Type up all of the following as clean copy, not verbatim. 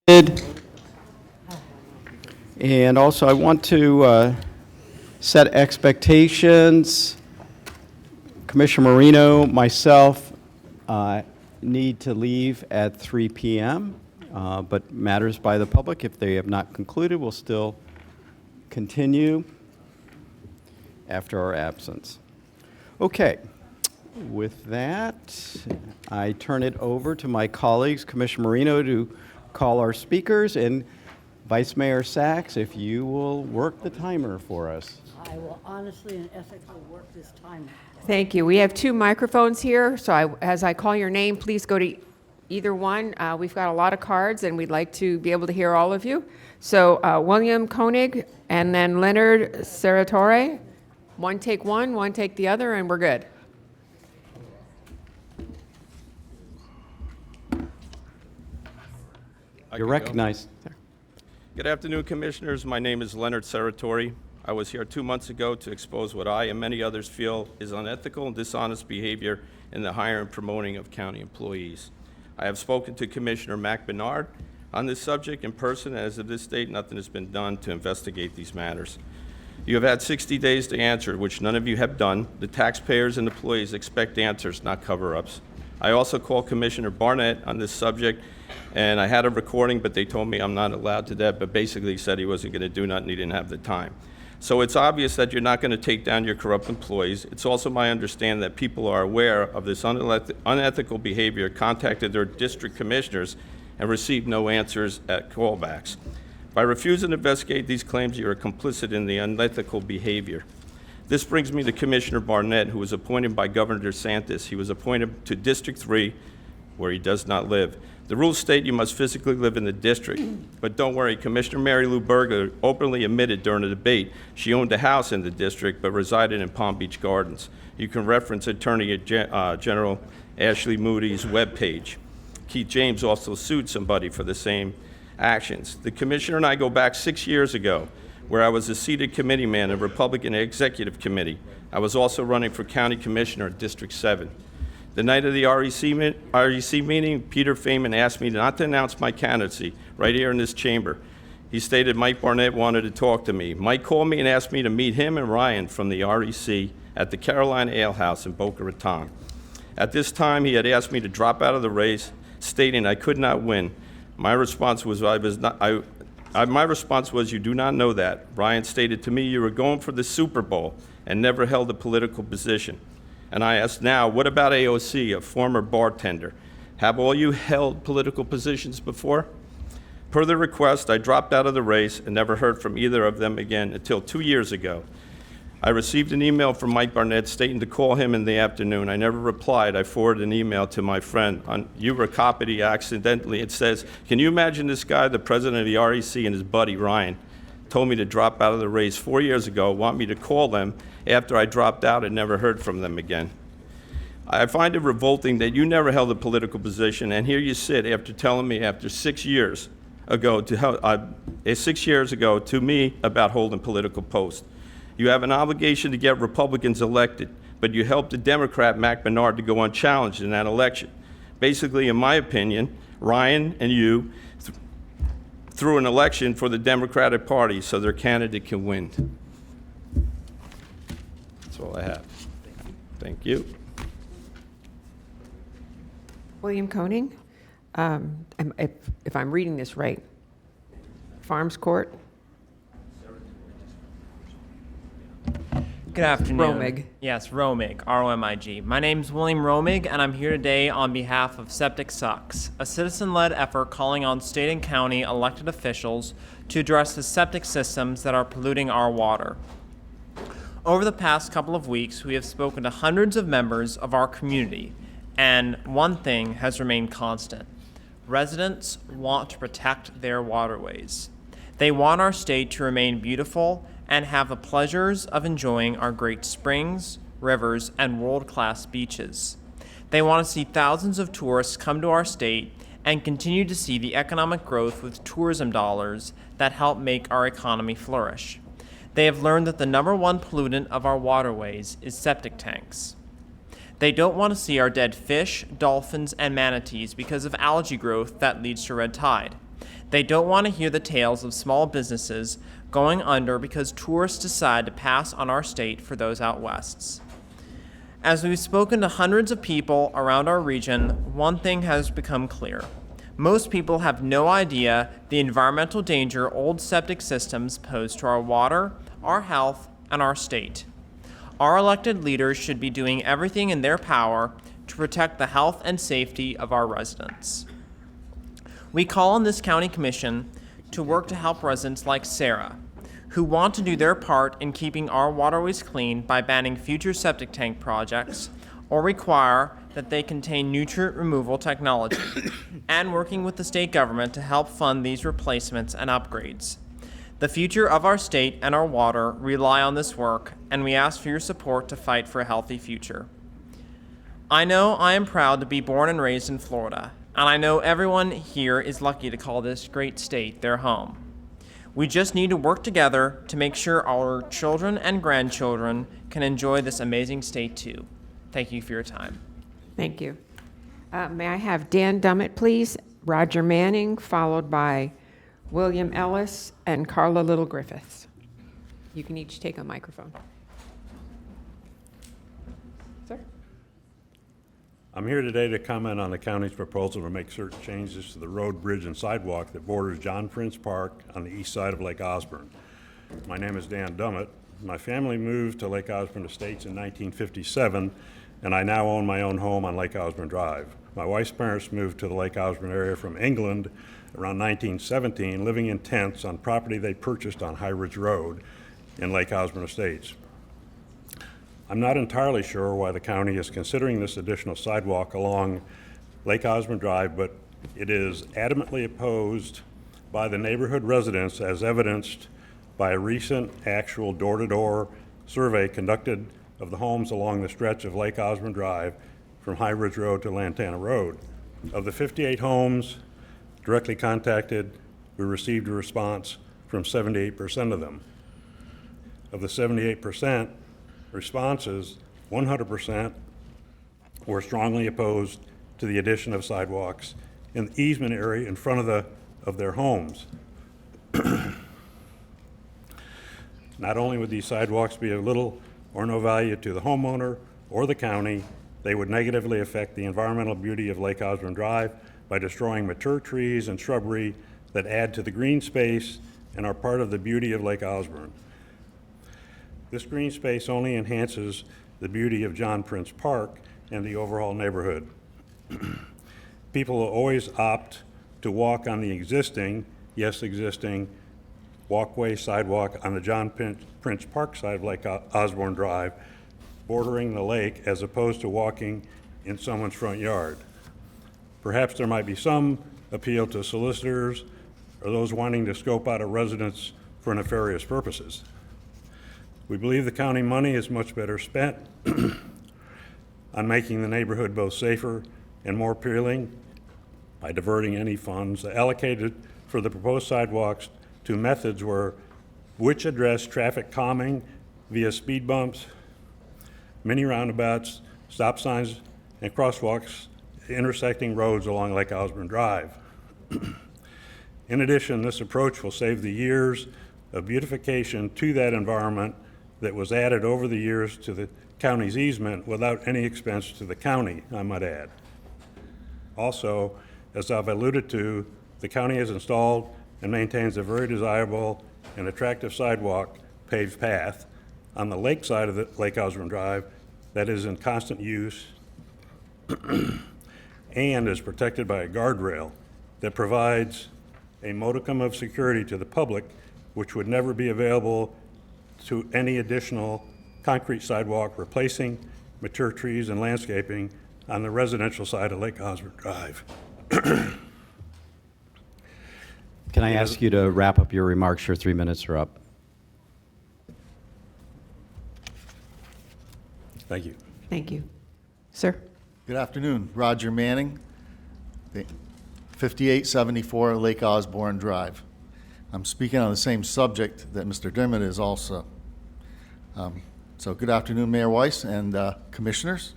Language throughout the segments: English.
And also, I want to set expectations. Commissioner Marino, myself, need to leave at 3 p.m., but matters by the public, if they have not concluded, will still continue after our absence. Okay. With that, I turn it over to my colleagues, Commissioner Marino, to call our speakers, and Vice Mayor Sachs, if you will work the timer for us. I will honestly and ethically work this timer. Thank you. We have 2 microphones here, so as I call your name, please go to either one. We've got a lot of cards, and we'd like to be able to hear all of you. So William Koenig and then Leonard Seratore. One take one, one take the other, and we're good. You're recognized. Good afternoon, Commissioners. My name is Leonard Seratore. I was here 2 months ago to expose what I and many others feel is unethical and dishonest behavior in the hiring and promoting of county employees. I have spoken to Commissioner Mac Bernard on this subject in person, and as of this date, nothing has been done to investigate these matters. You have had 60 days to answer, which none of you have done. The taxpayers and employees expect answers, not cover-ups. I also called Commissioner Barnett on this subject, and I had a recording, but they told me I'm not allowed to that, but basically he said he wasn't going to do nothing, he didn't have the time. So it's obvious that you're not going to take down your corrupt employees. It's also my understanding that people are aware of this unethical behavior, contacted their district commissioners, and received no answers at callbacks. By refusing to investigate these claims, you are complicit in the unethical behavior. This brings me to Commissioner Barnett, who was appointed by Governor DeSantis. He was appointed to District 3, where he does not live. The rules state you must physically live in the district, but don't worry, Commissioner Mary Lou Berger openly admitted during a debate she owned a house in the district but resided in Palm Beach Gardens. You can reference Attorney General Ashley Moody's webpage. Keith James also sued somebody for the same actions. The Commissioner and I go back 6 years ago, where I was a seated committee man in Republican Executive Committee. I was also running for County Commissioner in District 7. The night of the REC meeting, Peter Feynman asked me not to announce my candidacy right here in this chamber. He stated Mike Barnett wanted to talk to me. Mike called me and asked me to meet him and Ryan from the REC at the Carolina Ale House in Boca Raton. At this time, he had asked me to drop out of the race, stating I could not win. My response was, you do not know that. Ryan stated to me, you were going for the Super Bowl and never held a political position. And I asked now, what about AOC, a former bartender? Have all you held political positions before? Per the request, I dropped out of the race and never heard from either of them again until 2 years ago. I received an email from Mike Barnett stating to call him in the afternoon. I never replied. I forwarded an email to my friend. You recopied it accidentally. It says, can you imagine this guy, the president of the REC, and his buddy Ryan, told me to drop out of the race 4 years ago, want me to call them after I dropped out and never heard from them again. I find it revolting that you never held a political position, and here you sit after telling me after 6 years ago to me about holding political posts. You have an obligation to get Republicans elected, but you helped the Democrat Mac Bernard to go unchallenged in that election. Basically, in my opinion, Ryan and you threw an election for the Democratic Party so their candidate can win. That's all I have. Thank you. William Koenig, if I'm reading this right, Farms Court. Good afternoon. Romig. Yes, Romig, R-O-M-I-G. My name's William Romig, and I'm here today on behalf of Septic Sucks, a citizen-led effort calling on state and county elected officials to address the septic systems that are polluting our water. Over the past couple of weeks, we have spoken to hundreds of members of our community, and one thing has remained constant. Residents want to protect their waterways. They want our state to remain beautiful and have the pleasures of enjoying our great springs, rivers, and world-class beaches. They want to see thousands of tourists come to our state and continue to see the economic growth with tourism dollars that help make our economy flourish. They have learned that the #1 pollutant of our waterways is septic tanks. They don't want to see our dead fish, dolphins, and manatees because of algae growth that leads to red tide. They don't want to hear the tales of small businesses going under because tourists decide to pass on our state for those out wests. As we've spoken to hundreds of people around our region, one thing has become clear. Most people have no idea the environmental danger old septic systems pose to our water, our health, and our state. Our elected leaders should be doing everything in their power to protect the health and safety of our residents. We call on this county commission to work to help residents like Sarah, who want to do their part in keeping our waterways clean by banning future septic tank projects or require that they contain nutrient removal technology, and working with the state government to help fund these replacements and upgrades. The future of our state and our water rely on this work, and we ask for your support to fight for a healthy future. I know I am proud to be born and raised in Florida, and I know everyone here is lucky to call this great state their home. We just need to work together to make sure our children and grandchildren can enjoy this amazing state too. Thank you for your time. Thank you. May I have Dan Dummett, please? Roger Manning, followed by William Ellis and Carla Little Griffiths. You can each take a microphone. Sir? I'm here today to comment on the county's proposal to make certain changes to the road, bridge, and sidewalk that borders John Prince Park on the east side of Lake Osborne. My name is Dan Dummett. My family moved to Lake Osborne Estates in 1957, and I now own my own home on Lake Osborne Drive. My wife's parents moved to the Lake Osborne area from England around 1917, living in tents on property they purchased on High Ridge Road in Lake Osborne Estates. I'm not entirely sure why the county is considering this additional sidewalk along Lake Osborne Drive, but it is adamantly opposed by the neighborhood residents, as evidenced by a recent actual door-to-door survey conducted of the homes along the stretch of Lake Osborne Drive from High Ridge Road to Lantana Road. Of the 58 homes directly contacted, we received a response from 78% of them. Of the 78% responses, 100% were strongly opposed to the addition of sidewalks in the easement area in front of their homes. Not only would these sidewalks be of little or no value to the homeowner or the county, they would negatively affect the environmental beauty of Lake Osborne Drive by destroying mature trees and shrubbery that add to the green space and are part of the beauty of Lake Osborne. This green space only enhances the beauty of John Prince Park and the overall neighborhood. People will always opt to walk on the existing walkway sidewalk on the John Prince Park side of Lake Osborne Drive, bordering the lake, as opposed to walking in someone's front yard. Perhaps there might be some appeal to solicitors or those wanting to scope out a residence for nefarious purposes. We believe the county money is much better spent on making the neighborhood both safer and more appealing by diverting any funds allocated for the proposed sidewalks to methods which address traffic calming via speed bumps, mini roundabouts, stop signs, and crosswalks intersecting roads along Lake Osborne Drive. In addition, this approach will save the years of beautification to that environment that was added over the years to the county's easement without any expense to the county, I might add. Also, as I've alluded to, the county has installed and maintains a very desirable and attractive sidewalk paved path on the lake side of the Lake Osborne Drive that is in constant use and is protected by a guardrail that provides a modicum of security to the public, which would never be available to any additional concrete sidewalk replacing mature trees and landscaping on the residential side of Lake Osborne Drive. Can I ask you to wrap up your remarks? Your 3 minutes are up. Thank you. Thank you. Sir? Good afternoon, Roger Manning, 5874 Lake Osborne Drive. I'm speaking on the same subject that Mr. Dermott is also. So good afternoon, Mayor Weiss and commissioners.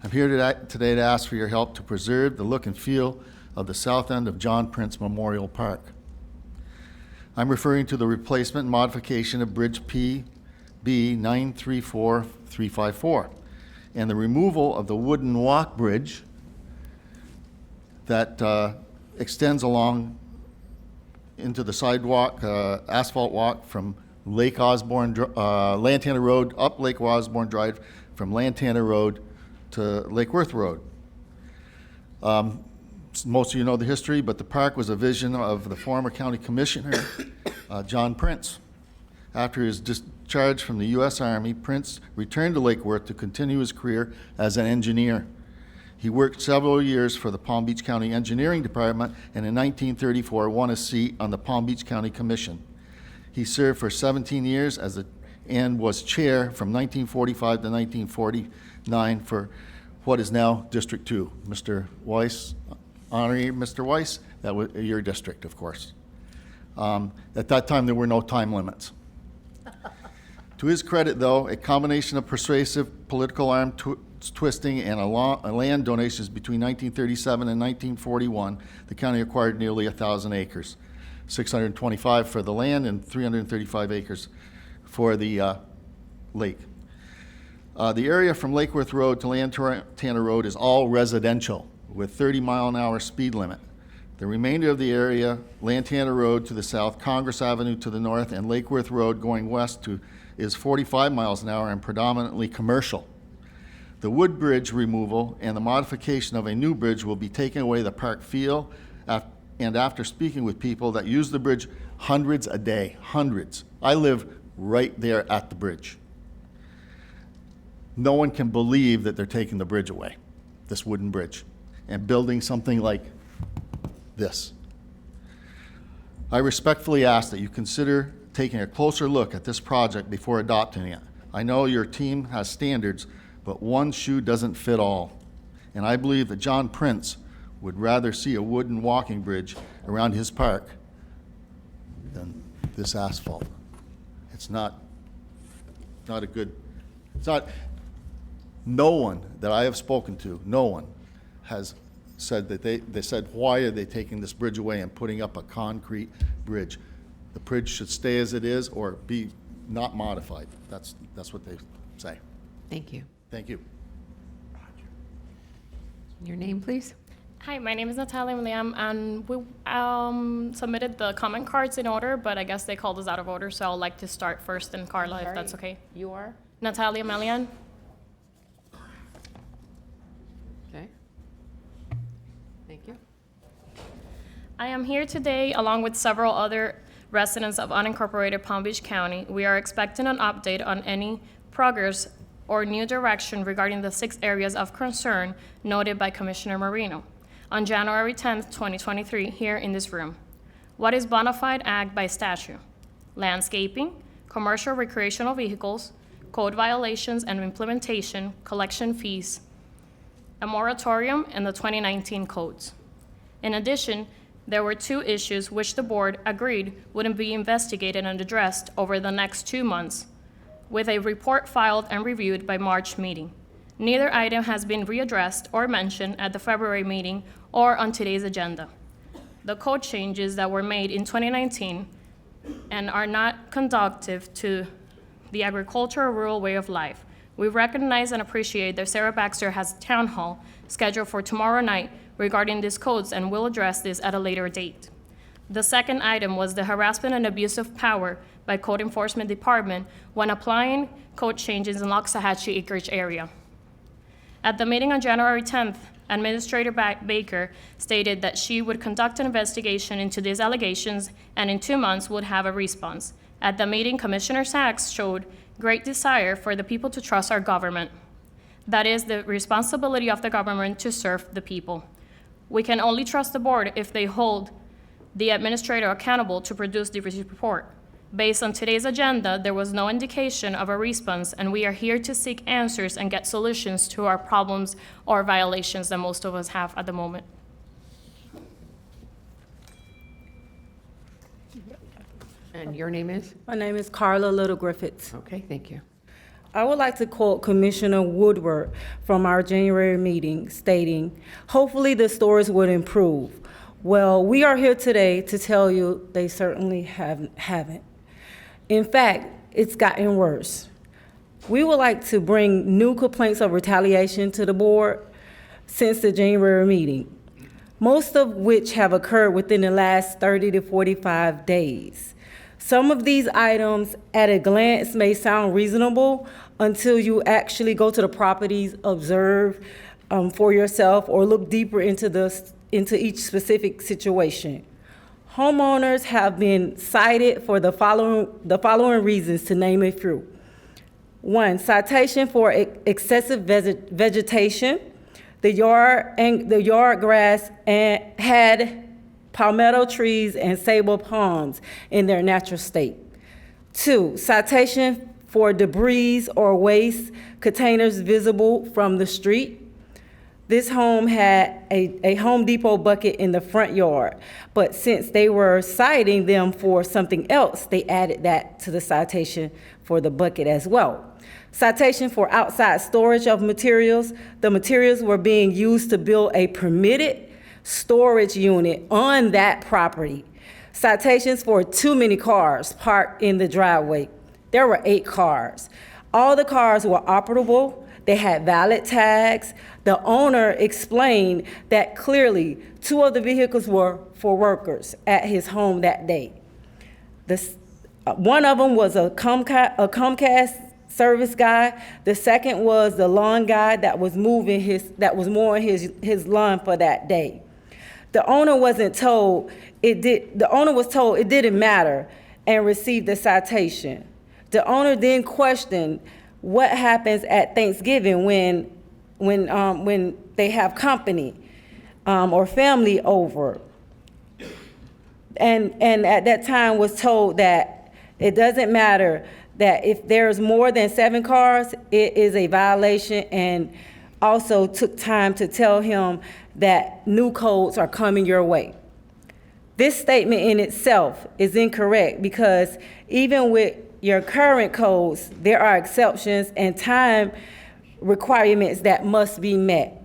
I'm here today to ask for your help to preserve the look and feel of the south end of John Prince Memorial Park. I'm referring to the replacement and modification of Bridge PB 934354 and the removal of the wooden walk bridge that extends along into the sidewalk, asphalt walk from Lake Osborne, Lantana Road, up Lake Osborne Drive, from Lantana Road to Lake Worth Road. Most of you know the history, but the park was a vision of the former county commissioner, John Prince. After his discharge from the U.S. Army, Prince returned to Lake Worth to continue his career as an engineer. He worked several years for the Palm Beach County Engineering Department and in 1934 won a seat on the Palm Beach County Commission. He served for 17 years and was chair from 1945 to 1949 for what is now District 2. Mr. Weiss, honorary Mr. Weiss, that was your district, of course. At that time, there were no time limits. To his credit, though, a combination of persuasive political arm twisting and land donations between 1937 and 1941, the county acquired nearly 1,000 acres, 625 for the land and 335 acres for the lake. The area from Lake Worth Road to Lantana Road is all residential with 30-mile-an-hour speed limit. The remainder of the area, Lantana Road to the south, Congress Avenue to the north, and Lake Worth Road going west is 45 miles an hour and predominantly commercial. The wood bridge removal and the modification of a new bridge will be taking away the park feel, and after speaking with people that use the bridge hundreds a day, hundreds. I live right there at the bridge. No one can believe that they're taking the bridge away, this wooden bridge, and building something like this. I respectfully ask that you consider taking a closer look at this project before adopting it. I know your team has standards, but one shoe doesn't fit all. And I believe that John Prince would rather see a wooden walking bridge around his park than this asphalt. It's not a good, no one that I have spoken to, no one has said that they said, why are they taking this bridge away and putting up a concrete bridge? The bridge should stay as it is or be not modified. That's what they say. Thank you. Thank you. Your name, please? Hi, my name is Natalia William, and we submitted the comment cards in order, but I guess they called us out of order, so I'd like to start first and Carla, if that's okay. You are? Natalia Melian. Okay. Thank you. I am here today along with several other residents of unincorporated Palm Beach County. We are expecting an update on any progress or new direction regarding the 6 areas of concern noted by Commissioner Marino on January 10th, 2023, here in this room. What is bona fide ag by statute? Landscaping, commercial recreational vehicles, code violations and implementation, collection fees, a moratorium, and the 2019 codes. In addition, there were 2 issues which the board agreed wouldn't be investigated and addressed over the next 2 months, with a report filed and reviewed by March meeting. Neither item has been readdressed or mentioned at the February meeting or on today's agenda. The code changes that were made in 2019 and are not conducive to the agricultural rural way of life. We recognize and appreciate that Sarah Baxter has a town hall scheduled for tomorrow night regarding these codes and will address this at a later date. The second item was the harassment and abuse of power by Code Enforcement Department when applying code changes in Loxahatchee acreage area. At the meeting on January 10th, Administrator Baker stated that she would conduct an investigation into these allegations and in 2 months would have a response. At the meeting, Commissioner Sachs showed great desire for the people to trust our government. That is the responsibility of the government to serve the people. We can only trust the board if they hold the administrator accountable to produce the report. Based on today's agenda, there was no indication of a response, and we are here to seek answers and get solutions to our problems or violations that most of us have at the moment. And your name is? My name is Carla Little Griffiths. Okay, thank you. I would like to quote Commissioner Woodward from our January meeting stating, "Hopefully the stores would improve." Well, we are here today to tell you they certainly haven't. In fact, it's gotten worse. We would like to bring new complaints of retaliation to the board since the January meeting, most of which have occurred within the last 30 to 45 days. Some of these items at a glance may sound reasonable until you actually go to the properties, observe for yourself, or look deeper into each specific situation. Homeowners have been cited for the following reasons, to name a few. 1, citation for excessive vegetation. The yard grass had palmetto trees and sable palms in their natural state. 2, citation for debris or waste containers visible from the street. This home had a Home Depot bucket in the front yard, but since they were citing them for something else, they added that to the citation for the bucket as well. Citation for outside storage of materials. The materials were being used to build a permitted storage unit on that property. Citations for too many cars parked in the driveway. There were 8 cars. All the cars were operable. They had valid tags. The owner explained that clearly 2 of the vehicles were for workers at his home that day. One of them was a Comcast service guy. The second was the lawn guy that was mowing his lawn for that day. The owner was told it didn't matter and received the citation. The owner then questioned what happens at Thanksgiving when they have company or family over. And at that time was told that it doesn't matter, that if there's more than 7 cars, it is a violation, and also took time to tell him that new codes are coming your way. This statement in itself is incorrect because even with your current codes, there are exceptions and time requirements that must be met.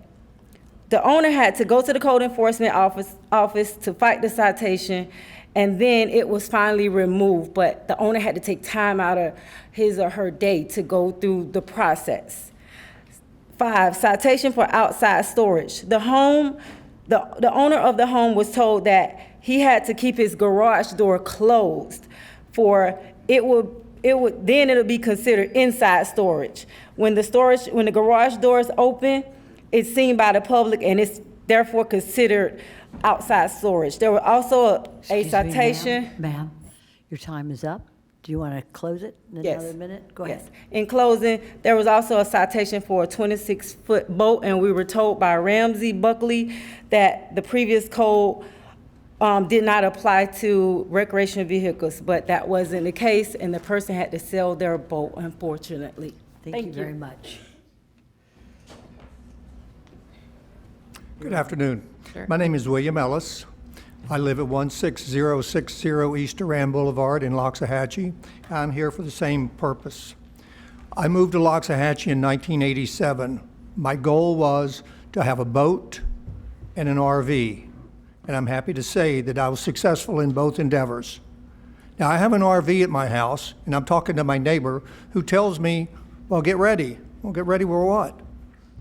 The owner had to go to the code enforcement office to fight the citation, and then it was finally removed, but the owner had to take time out of his or her day to go through the process. 5, citation for outside storage. The owner of the home was told that he had to keep his garage door closed for then it'll be considered inside storage. When the garage door is open, it's seen by the public and it's therefore considered outside storage. There was also a Excuse me, citation. Ma'am, your time is up. Do you want to close it in Yes. another minute? Go ahead. Yes. In closing, there was also a citation for a 26-foot boat, and we were told by Ramsey Buckley that the previous code did not apply to recreational vehicles, but that wasn't the case, and the person had to sell their boat, unfortunately. Thank you very much. Good afternoon. Sure. My name is William Ellis. I live at 16060 East Durand Boulevard in Loxahatchee. I'm here for the same purpose. I moved to Loxahatchee in 1987. My goal was to have a boat and an RV, and I'm happy to say that I was successful in both endeavors. Now, I have an RV at my house, and I'm talking to my neighbor who tells me, well, get ready. Well, get ready for what?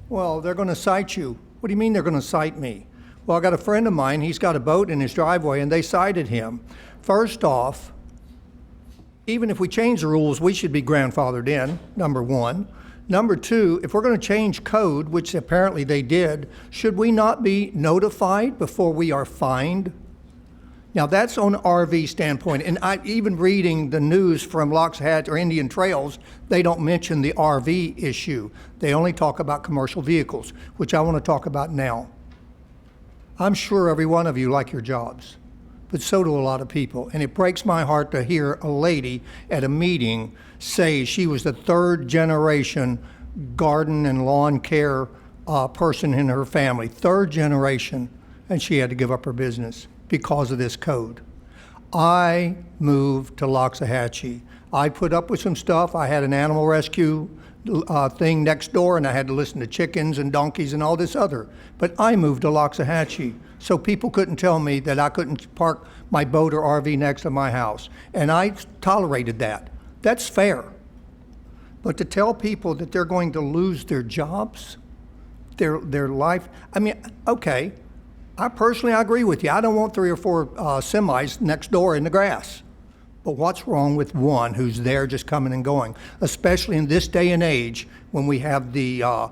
Well, they're going to cite you. What do you mean they're going to cite me? Well, I got a friend of mine, he's got a boat in his driveway, and they cited him. First off, even if we change the rules, we should be grandfathered in, number one. Number two, if we're going to change code, which apparently they did, should we not be notified before we are fined? Now, that's on RV standpoint, and even reading the news from Loxahatchee or Indian Trails, they don't mention the RV issue. They only talk about commercial vehicles, which I want to talk about now. I'm sure every one of you like your jobs, but so do a lot of people. And it breaks my heart to hear a lady at a meeting say she was the 3rd generation garden and lawn care person in her family, 3rd generation, and she had to give up her business because of this code. I moved to Loxahatchee. I put up with some stuff. I had an animal rescue thing next door, and I had to listen to chickens and donkeys and all this other. But I moved to Loxahatchee, so people couldn't tell me that I couldn't park my boat or RV next to my house. And I tolerated that. That's fair. But to tell people that they're going to lose their jobs, their life, I mean, okay, I agree with you. I don't want 3 or 4 semis next door in the grass. But what's wrong with one who's there just coming and going, especially in this day and age when we have the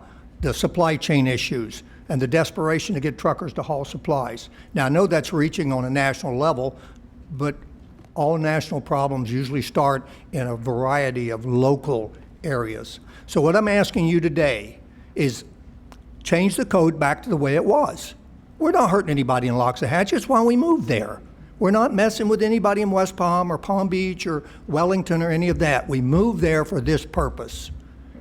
supply chain issues and the desperation to get truckers to haul supplies? Now, I know that's reaching on a national level, but all national problems usually start in a variety of local areas. So what I'm asking you today is change the code back to the way it was. We're not hurting anybody in Loxahatchee. That's why we moved there. We're not messing with anybody in West Palm or Palm Beach or Wellington or any of that. We moved there for this purpose.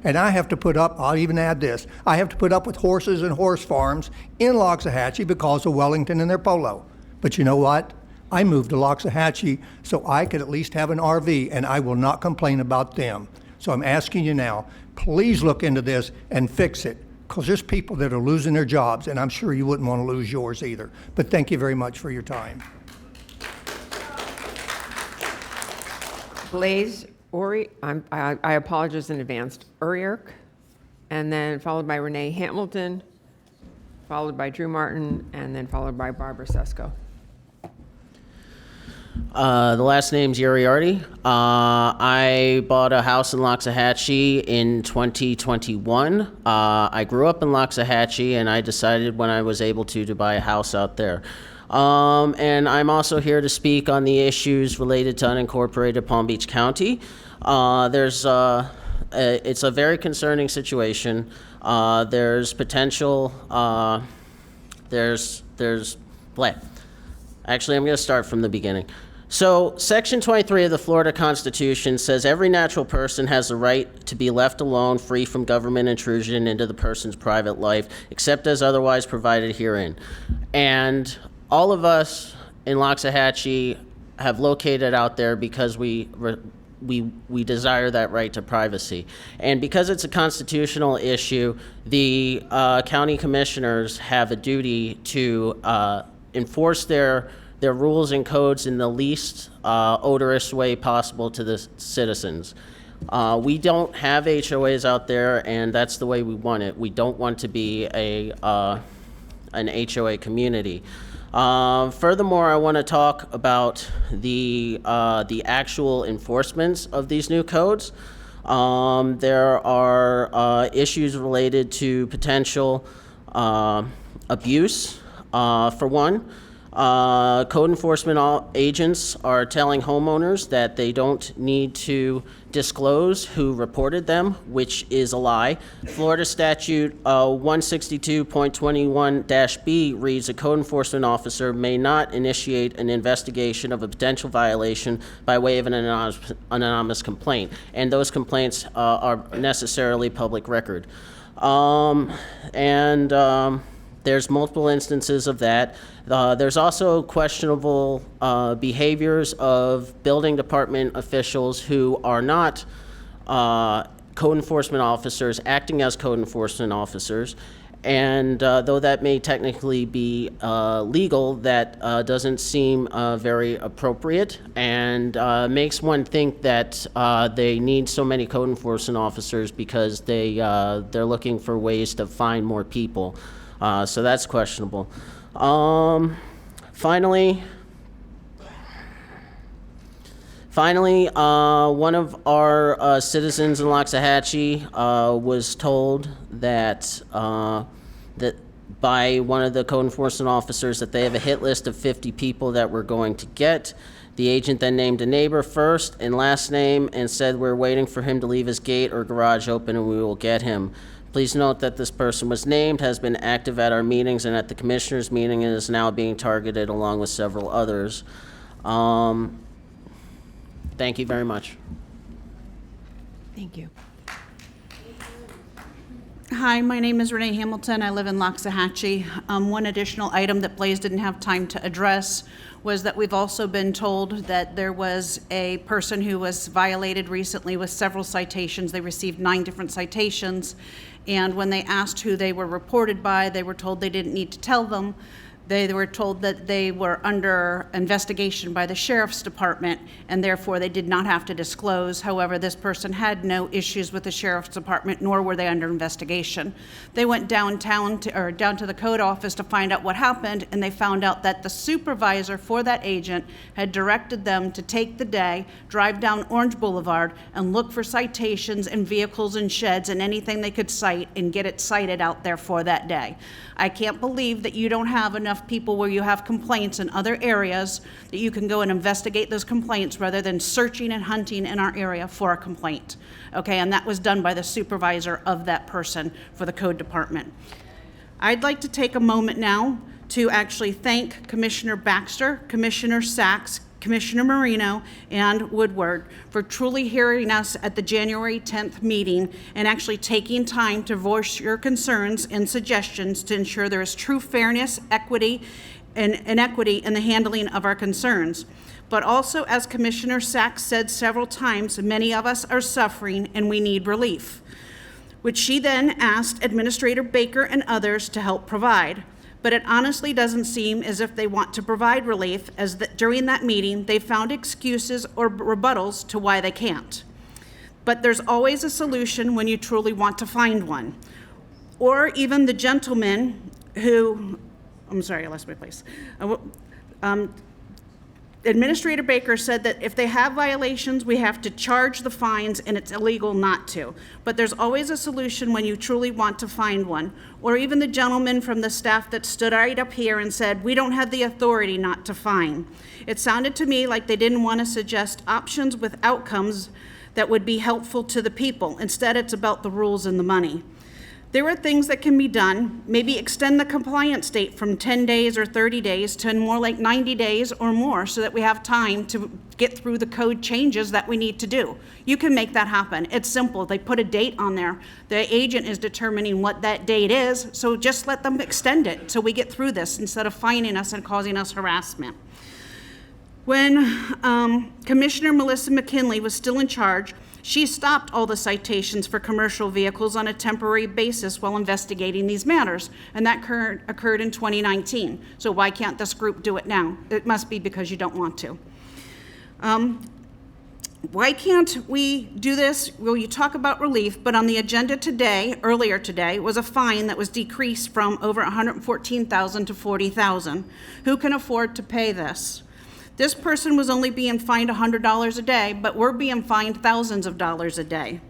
And I have to put up, I'll even add this, I have to put up with horses and horse farms in Loxahatchee because of Wellington and their polo. But you know what? I moved to Loxahatchee so I could at least have an RV, and I will not complain about them. So I'm asking you now, please look into this and fix it, because there's people that are losing their jobs, and I'm sure you wouldn't want to lose yours either. But thank you very much for your time. Blaze Ori, I apologize in advance, Uriark, and then followed by Renee Hamilton, followed by Drew Martin, and then followed by Barbara Sesko. The last name's Uriarty. I bought a house in Loxahatchee in 2021. I grew up in Loxahatchee, and I decided when I was able to buy a house out there. And I'm also here to speak on the issues related to unincorporated Palm Beach County. It's a very concerning situation. There's potential, Actually, I'm going to start from the beginning. So, Section 23 of the Florida Constitution says every natural person has the right to be left alone, free from government intrusion into the person's private life, except as otherwise provided herein. And all of us in Loxahatchee have located out there because we desire that right to privacy. And because it's a constitutional issue, the county commissioners have a duty to enforce their rules and codes in the least odorous way possible to the citizens. We don't have HOAs out there, and that's the way we want it. We don't want to be an HOA community. Furthermore, I want to talk about the actual enforcements of these new codes. There are issues related to potential abuse. For one, code enforcement agents are telling homeowners that they don't need to disclose who reported them, which is a lie. Florida Statute 162.21-B reads, a code enforcement officer may not initiate an investigation of a potential violation by way of an anonymous complaint, and those complaints are necessarily public record. There's multiple instances of that. There's also questionable behaviors of building department officials who are not code enforcement officers acting as code enforcement officers. And though that may technically be legal, that doesn't seem very appropriate, and makes one think that they need so many code enforcement officers because they're looking for ways to find more people. So that's questionable. Finally, one of our citizens in Loxahatchee was told that by one of the code enforcement officers that they have a hit list of 50 people that we're going to get. The agent then named a neighbor first and last name and said we're waiting for him to leave his gate or garage open and we will get him. Please note that this person was named, has been active at our meetings and at the commissioners' meeting, and is now being targeted along with several others. Thank you very much. Thank you. Hi, my name is Renee Hamilton. I live in Loxahatchee. One additional item that Blaze didn't have time to address was that we've also been told that there was a person who was violated recently with several citations. They received 9 different citations, and when they asked who they were reported by, they were told they didn't need to tell them. They were told that they were under investigation by the Sheriff's Department, and therefore they did not have to disclose. However, this person had no issues with the Sheriff's Department, nor were they under investigation. They went downtown down to the code office to find out what happened, and they found out that the supervisor for that agent had directed them to take the day, drive down Orange Boulevard, and look for citations and vehicles and sheds and anything they could cite and get it cited out there for that day. I can't believe that you don't have enough people where you have complaints in other areas that you can go and investigate those complaints rather than searching and hunting in our area for a complaint. Okay, and that was done by the supervisor of that person for the code department. I'd like to take a moment now to actually thank Commissioner Baxter, Commissioner Sachs, Commissioner Marino, and Woodward for truly hearing us at the January 10th meeting and actually taking time to voice your concerns and suggestions to ensure there is true fairness, equity, and equity in the handling of our concerns. But also, as Commissioner Sachs said several times, many of us are suffering and we need relief, which she then asked Administrator Baker and others to help provide. But it honestly doesn't seem as if they want to provide relief, as during that meeting, they found excuses or rebuttals to why they can't. But there's always a solution when you truly want to find one. Or even the gentleman who, I'm sorry, I lost my place. Administrator Baker said that if they have violations, we have to charge the fines and it's illegal not to. But there's always a solution when you truly want to find one. Or even the gentleman from the staff that stood right up here and said, we don't have the authority not to fine. It sounded to me like they didn't want to suggest options with outcomes that would be helpful to the people. Instead, it's about the rules and the money. There are things that can be done. Maybe extend the compliance date from 10 days or 30 days to more like 90 days or more so that we have time to get through the code changes that we need to do. You can make that happen. It's simple. They put a date on there. The agent is determining what that date is, so just let them extend it so we get through this instead of fining us and causing us harassment. When Commissioner Melissa McKinley was still in charge, she stopped all the citations for commercial vehicles on a temporary basis while investigating these matters, and that occurred in 2019. So why can't this group do it now? It must be because you don't want to. Why can't we do this? Well, you talk about relief, but on the agenda today, earlier today, was a fine that was decreased from over $114,000 to $40,000. Who can afford to pay this? This person was only being fined $100 a day, but we're being fined thousands of dollars a day.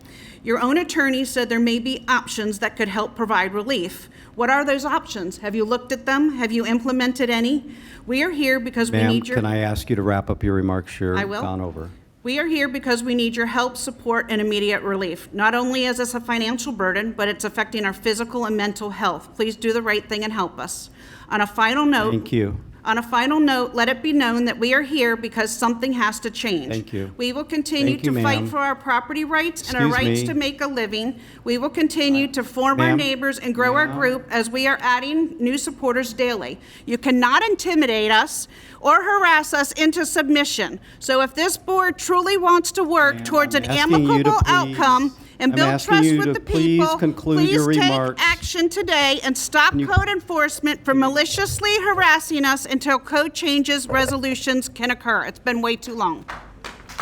Your own attorney said there may be options that could help provide relief. What are those options? Have you looked at them? Have you implemented any? We are here because we need your... Ma'am, can I ask you to wrap up your remarks? You're I will. gone over. We are here because we need your help, support, and immediate relief. Not only is this a financial burden, but it's affecting our physical and mental health. Please do the right thing and help us. On a final note... Thank you. On a final note, let it be known that we are here because something has to change. Thank you. We will continue Thank you, to fight ma'am. for our property rights and our Excuse rights me. to make a living. We will continue to form our Ma'am. neighbors and grow our group as we are adding new supporters daily. You cannot intimidate us or harass us into submission. So if this board truly wants to work Ma'am, towards an I'm asking you to amicable please- outcome and I'm build asking trust you with to the please people, conclude your please take remarks. action today and stop you- code enforcement from maliciously harassing us until code changes resolutions can occur. It's been way too long.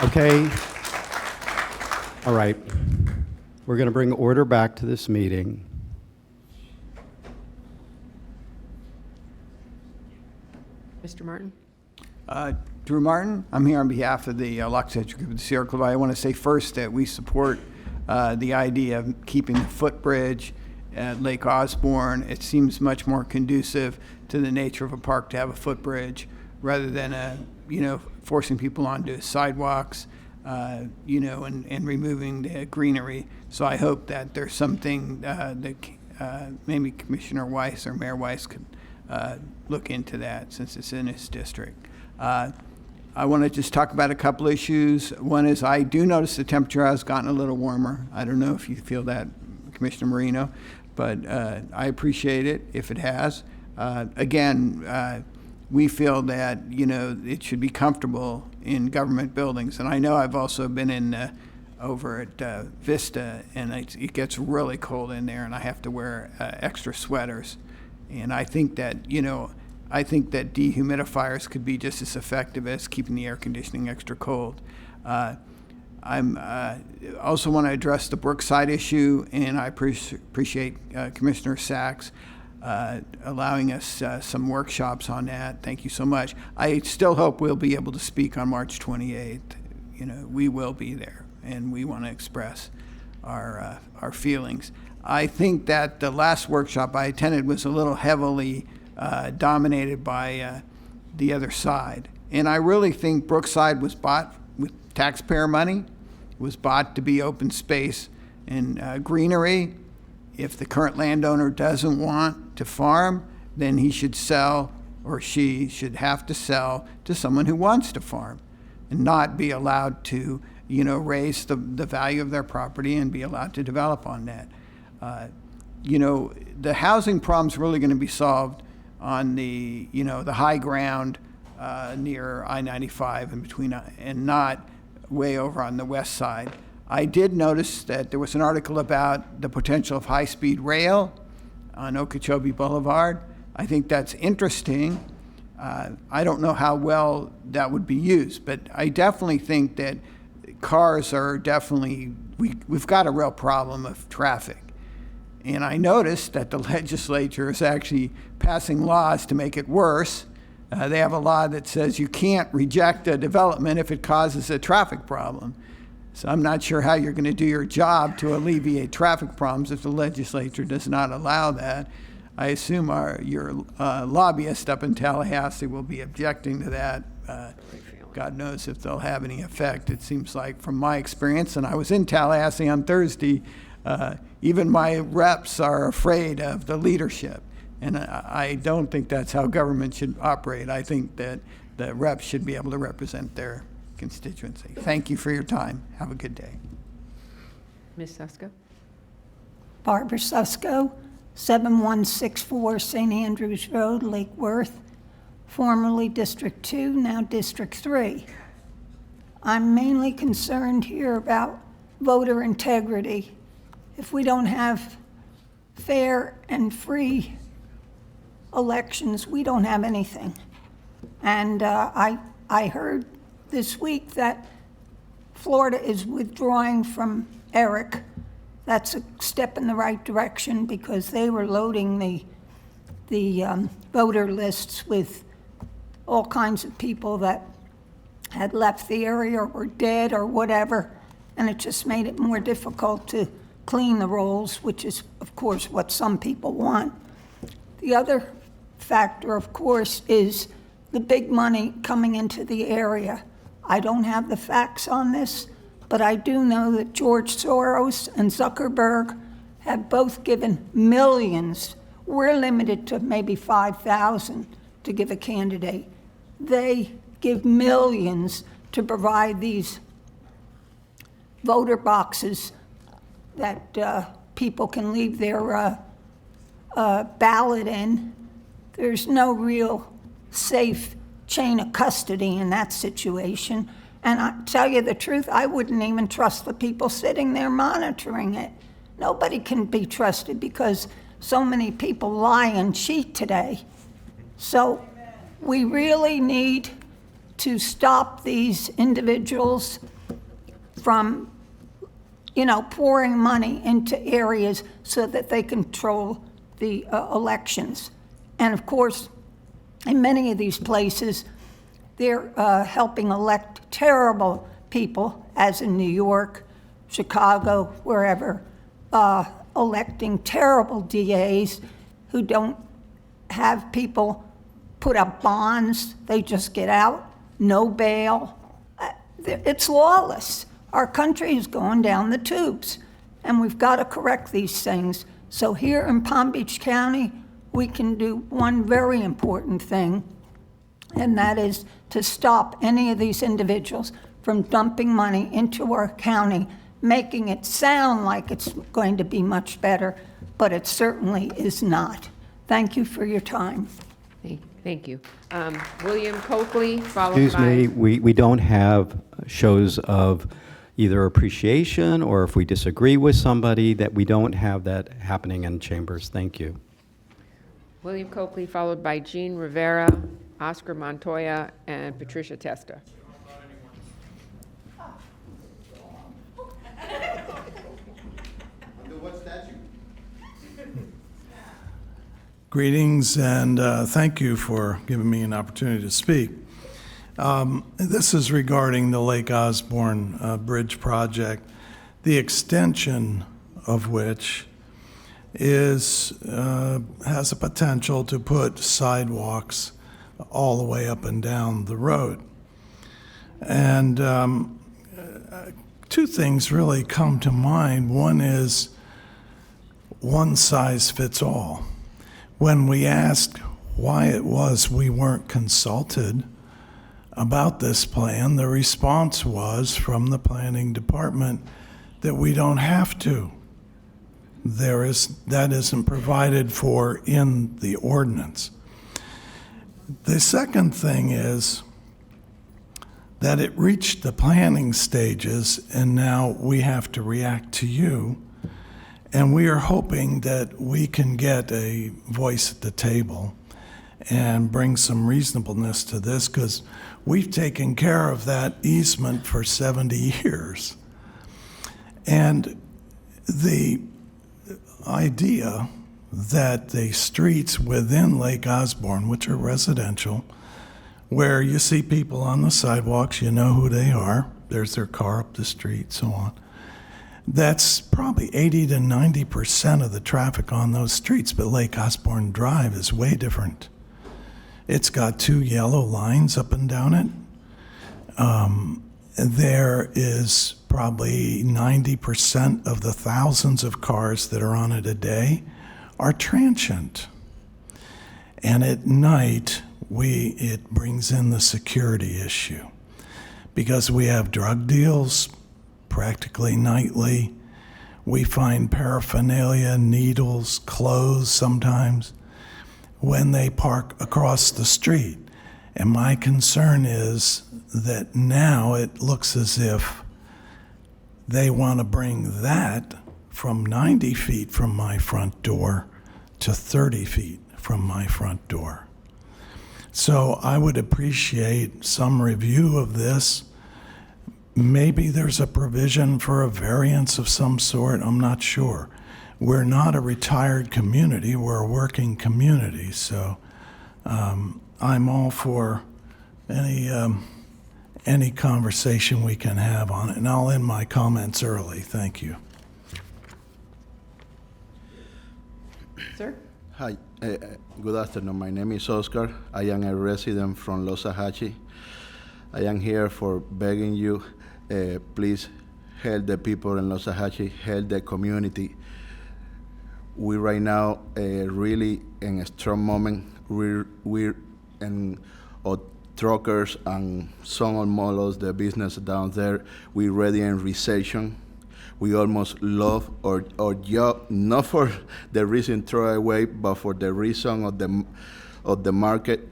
Okay. All right. We're going to bring order back to this meeting. Mr. Martin? Drew Martin. I'm here on behalf of the Loxahatchee Group of the Sierra Club. I want to say first that we support the idea of keeping the footbridge at Lake Osborne. It seems much more conducive to the nature of a park to have a footbridge rather than forcing people onto sidewalks, and removing the greenery. So I hope that there's something that maybe Commissioner Weiss or Mayor Weiss could look into that since it's in his district. I want to just talk about a couple issues. One is I do notice the temperature has gotten a little warmer. I don't know if you feel that, Commissioner Marino. but I appreciate it if it has. Again, we feel that, it should be comfortable in government buildings. And I know I've also been in over at Vista, and it gets really cold in there, and I have to wear extra sweaters. And I think that, dehumidifiers could be just as effective as keeping the air conditioning extra cold. I also want to address the Brookside issue, and I appreciate Commissioner Sachs allowing us some workshops on that. Thank you so much. I still hope we'll be able to speak on March 28th. We will be there, and we want to express our feelings. I think that the last workshop I attended was a little heavily dominated by the other side. And I really think Brookside was bought with taxpayer money, was bought to be open space and greenery. If the current landowner doesn't want to farm, then he should sell, or she should have to sell to someone who wants to farm, and not be allowed to, raise the value of their property and be allowed to develop on that. The housing problem's really going to be solved on the high ground near I-95 and between, and not way over on the west side. I did notice that there was an article about the potential of high-speed rail on Okeechobee Boulevard. I think that's interesting. I don't know how well that would be used, but I definitely think that cars are definitely, we've got a real problem of traffic. And I noticed that the legislature is actually passing laws to make it worse. They have a law that says you can't reject a development if it causes a traffic problem. So I'm not sure how you're going to do your job to alleviate traffic problems if the legislature does not allow that. I assume your lobbyist up in Tallahassee will be objecting to that. God knows if they'll have any effect. It seems like, from my experience, and I was in Tallahassee on Thursday, even my reps are afraid of the leadership. And I don't think that's how government should operate. I think that the reps should be able to represent their constituency. Thank you for your time. Have a good day. Ms. Susko? Barbara Susko, 7164 St. Andrews Road, Lake Worth, formerly District 2, now District 3. I'm mainly concerned here about voter integrity. If we don't have fair and free elections, we don't have anything. And I heard this week that Florida is withdrawing from ERIC. That's a step in the right direction, because they were loading the voter lists with all kinds of people that had left the area or were dead or whatever, and it just made it more difficult to clean the rolls, which is, of course, what some people want. The other factor, of course, is the big money coming into the area. I don't have the facts on this, but I do know that George Soros and Zuckerberg have both given millions. We're limited to maybe 5,000 to give a candidate. They give millions to provide these voter boxes that people can leave their ballot in. There's no real safe chain of custody in that situation. And I tell you the truth, I wouldn't even trust the people sitting there monitoring it. Nobody can be trusted because so many people lie and cheat today. So we really need to stop these individuals from, pouring money into areas so that they control the elections. And of course, in many of these places, they're helping elect terrible people, as in New York, Chicago, wherever, electing terrible DAs who don't have people put up bonds. They just get out, no bail. It's lawless. Our country is going down the tubes, and we've got to correct these things. So here in Palm Beach County, we can do one very important thing, and that is to stop any of these individuals from dumping money into our county, making it sound like it's going to be much better, but it certainly is not. Thank you for your time. Thank you. William Coakley, followed by... Excuse me, we don't have shows of either appreciation or if we disagree with somebody, that we don't have that happening in chambers. Thank you. William Coakley, followed by Jean Rivera, Oscar Montoya, and Patricia Testa. Greetings, and thank you for giving me an opportunity to speak. This is regarding the Lake Osborne Bridge project, the extension of which has a potential to put sidewalks all the way up and down the road. And two things really come to mind. One is one size fits all. When we asked why it was we weren't consulted about this plan, the response was from the planning department that we don't have to. That isn't provided for in the ordinance. The second thing is that it reached the planning stages and now we have to react to you. And we are hoping that we can get a voice at the table and bring some reasonableness to this, because we've taken care of that easement for 70 years. And the idea that the streets within Lake Osborne, which are residential, where you see people on the sidewalks, you know who they are, there's their car up the street, so on. That's probably 80 to 90% of the traffic on those streets, but Lake Osborne Drive is way different. It's got 2 yellow lines up and down it. There is probably 90% of the thousands of cars that are on it a day are transient. And at night, it brings in the security issue, because we have drug deals practically nightly. We find paraphernalia, needles, clothes sometimes when they park across the street. And my concern is that now it looks as if they want to bring that from 90 feet from my front door to 30 feet from my front door. So I would appreciate some review of this. Maybe there's a provision for a variance of some sort, I'm not sure. We're not a retired community, we're a working community, so I'm all for any conversation we can have on it, and I'll end my comments early. Thank you. Sir? Hi, good afternoon. My name is Oscar. I am a resident from Losahatchee. I am here for begging you, please help the people in Losahatchee, help the community. We right now really in a strong moment. We're in truckers and some of models, the business down there, we're ready in recession. We almost love our job, not for the reason throw away, but for the reason of the market.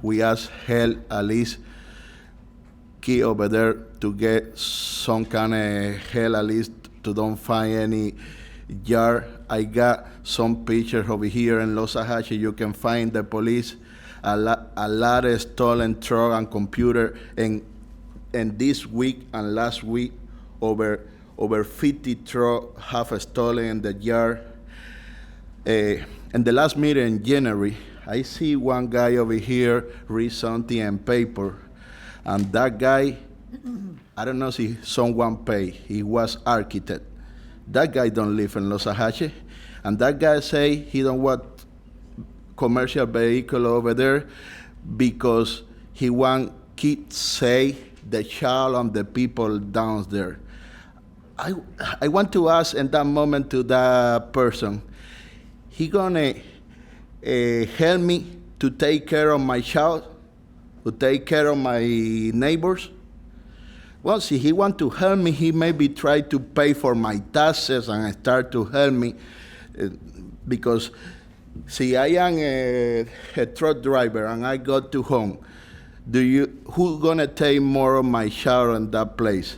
We ask help at least key over there to get some kind of help, at least to don't find any yard. I got some pictures over here in Losahatchee. You can find the police, a lot of stolen truck and computer, and this week and last week, over 50 truck have stolen in the yard. In the last meeting in January, I see one guy over here read something in paper, and that guy, I don't know if someone paid, he was architect. That guy don't live in Losahatchee, and that guy say he don't want commercial vehicle over there because he want kids say the child and the people down there. I want to ask in that moment to that person, he gonna help me to take care of my child, to take care of my neighbors? Well, see, he want to help me. He maybe try to pay for my taxes and start to help me because, see, I am a truck driver and I go to home. Who gonna take more of my shower in that place?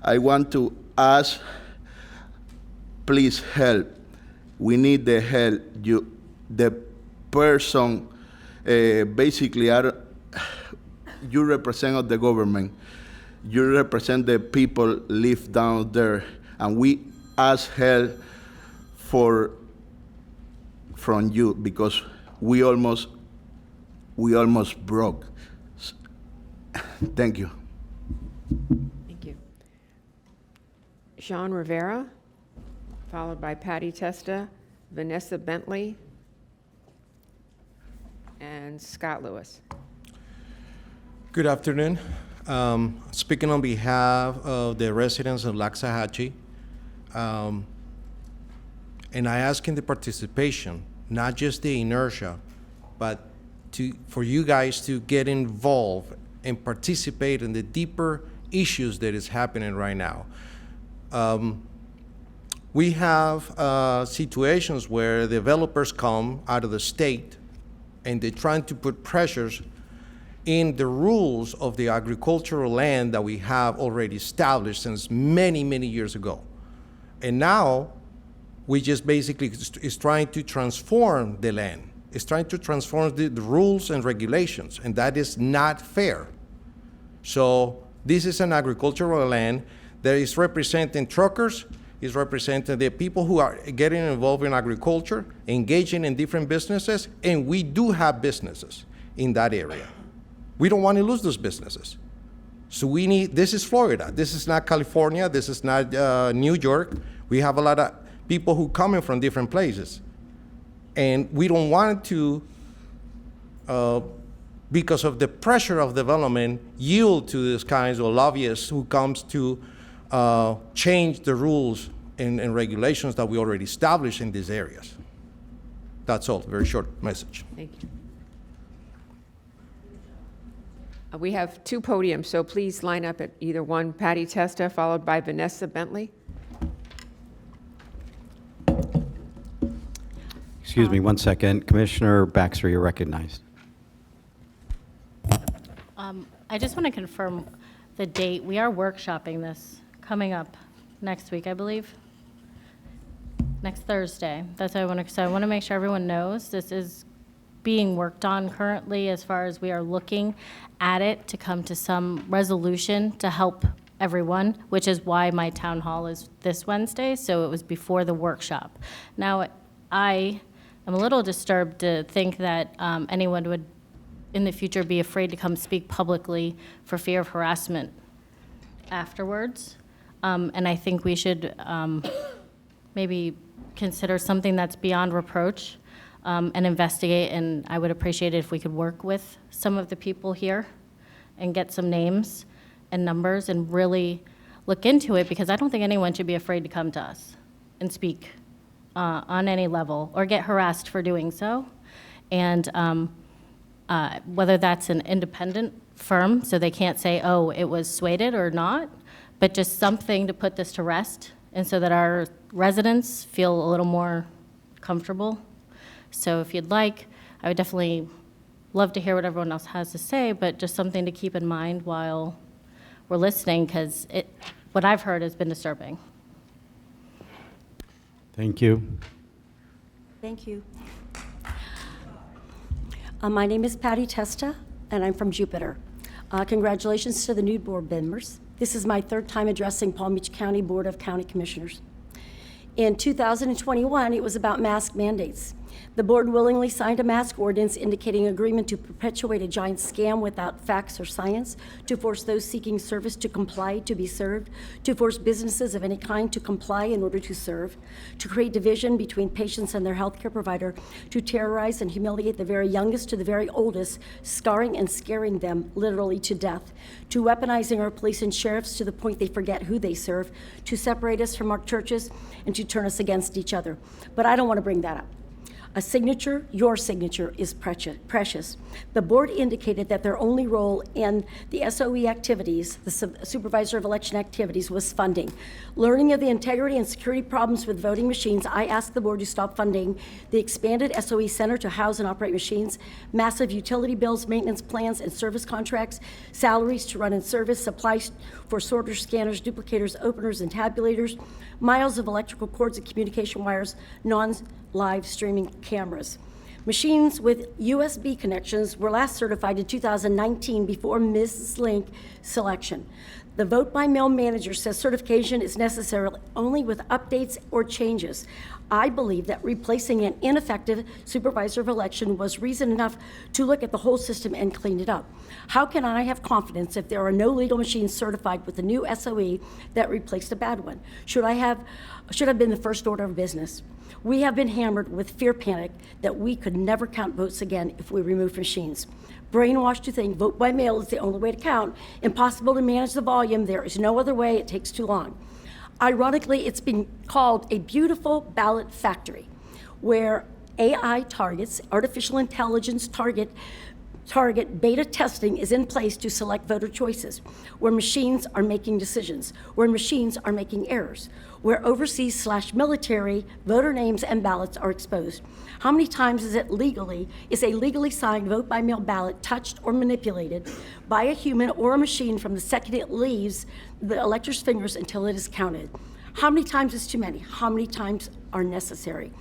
I want to ask, please help. We need the help. The person, basically, you represent the government. You represent the people live down there, and we ask help from you because we almost broke. Thank you. Thank you. Jean Rivera, followed by Patty Testa, Vanessa Bentley, and Scott Lewis. Good afternoon. Speaking on behalf of the residents of Loxahatchee, and I ask in the participation, not just the inertia, but for you guys to get involved and participate in the deeper issues that is happening right now. We have situations where developers come out of the state and they're trying to put pressures in the rules of the agricultural land that we have already established since many, many years ago. And now, we just basically is trying to transform the land. It's trying to transform the rules and regulations, and that is not fair. So this is an agricultural land that is representing truckers, is representing the people who are getting involved in agriculture, engaging in different businesses, and we do have businesses in that area. We don't want to lose those businesses. So this is Florida. This is not California. This is not New York. We have a lot of people who coming from different places. And we don't want to, because of the pressure of development, yield to these kinds of lobbyists who comes to change the rules and regulations that we already established in these areas. That's all, very short message. Thank you. We have two podiums, so please line up at either one. Patty Testa, followed by Vanessa Bentley. Excuse me 1 second. Commissioner Baxter, you're recognized. I just want to confirm the date. We are workshopping this coming up next week, I believe. Next Thursday. That's what I want to, so I want to make sure everyone knows this is being worked on currently as far as we are looking at it to come to some resolution to help everyone, which is why my town hall is this Wednesday, so it was before the workshop. Now, I am a little disturbed to think that anyone would in the future be afraid to come speak publicly for fear of harassment afterwards. And I think we should maybe consider something that's beyond reproach and investigate, and I would appreciate it if we could work with some of the people here and get some names and numbers and really look into it, because I don't think anyone should be afraid to come to us and speak on any level or get harassed for doing so. And whether that's an independent firm, so they can't say, oh, it was swayed or not, but just something to put this to rest, and so that our residents feel a little more comfortable. So if you'd like, I would definitely love to hear what everyone else has to say, but just something to keep in mind while we're listening, because what I've heard has been disturbing. Thank you. Thank you. My name is Patty Testa, and I'm from Jupiter. Congratulations to the new board members. This is my third time addressing Palm Beach County Board of County Commissioners. In 2021, it was about mask mandates. The board willingly signed a mask ordinance indicating agreement to perpetuate a giant scam without facts or science, to force those seeking service to comply to be served, to force businesses of any kind to comply in order to serve, to create division between patients and their healthcare provider, to terrorize and humiliate the very youngest to the very oldest, scarring and scaring them literally to death, to weaponizing our police and sheriffs to the point they forget who they serve, to separate us from our churches, and to turn us against each other. But I don't want to bring that up. A signature, your signature, is precious. The board indicated that their only role in the SOE activities, the supervisor of election activities, was funding. Learning of the integrity and security problems with voting machines, I asked the board to stop funding the expanded SOE center to house and operate machines, massive utility bills, maintenance plans, and service contracts, salaries to run and service, supplies for sorters, scanners, duplicators, openers, and tabulators, miles of electrical cords and communication wires, non-live streaming cameras. Machines with USB connections were last certified in 2019 before Mrs. Link selection. The vote-by-mail manager says certification is necessary only with updates or changes. I believe that replacing an ineffective supervisor of election was reason enough to look at the whole system and clean it up. How can I have confidence if there are no legal machines certified with the new SOE that replaced a bad one? Should have been the first order of business. We have been hammered with fear panic that we could never count votes again if we removed machines. Brainwashed to think vote by mail is the only way to count, impossible to manage the volume, there is no other way, it takes too long. Ironically, it's been called a beautiful ballot factory, where AI targets, artificial intelligence target beta testing is in place to select voter choices, where machines are making decisions, where machines are making errors, where overseas/military voter names and ballots are exposed. How many times is a legally signed vote-by-mail ballot touched or manipulated by a human or a machine from the second it leaves the elector's fingers until it is counted? How many times is too many? How many times are necessary?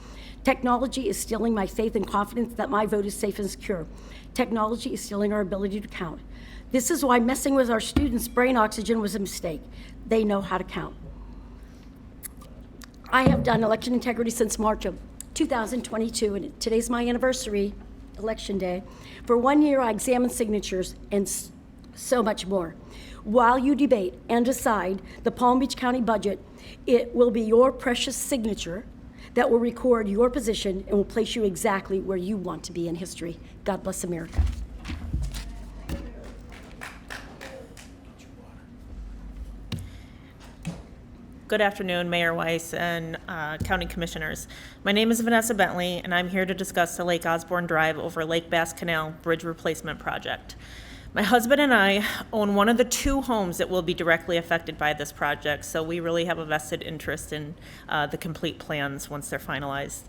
Technology is stealing my faith and confidence that my vote is safe and secure. Technology is stealing our ability to count. This is why messing with our students' brain oxygen was a mistake. They know how to count. I have done election integrity since March of 2022, and today's my anniversary, election day. For 1 year, I examined signatures and so much more. While you debate and decide the Palm Beach County budget, it will be your precious signature that will record your position and will place you exactly where you want to be in history. God bless America. Good afternoon, Mayor Weiss and County Commissioners. My name is Vanessa Bentley, and I'm here to discuss the Lake Osborne Drive over Lake Bass Canal Bridge Replacement Project. My husband and I own one of the 2 homes that will be directly affected by this project, so we really have a vested interest in the complete plans once they're finalized.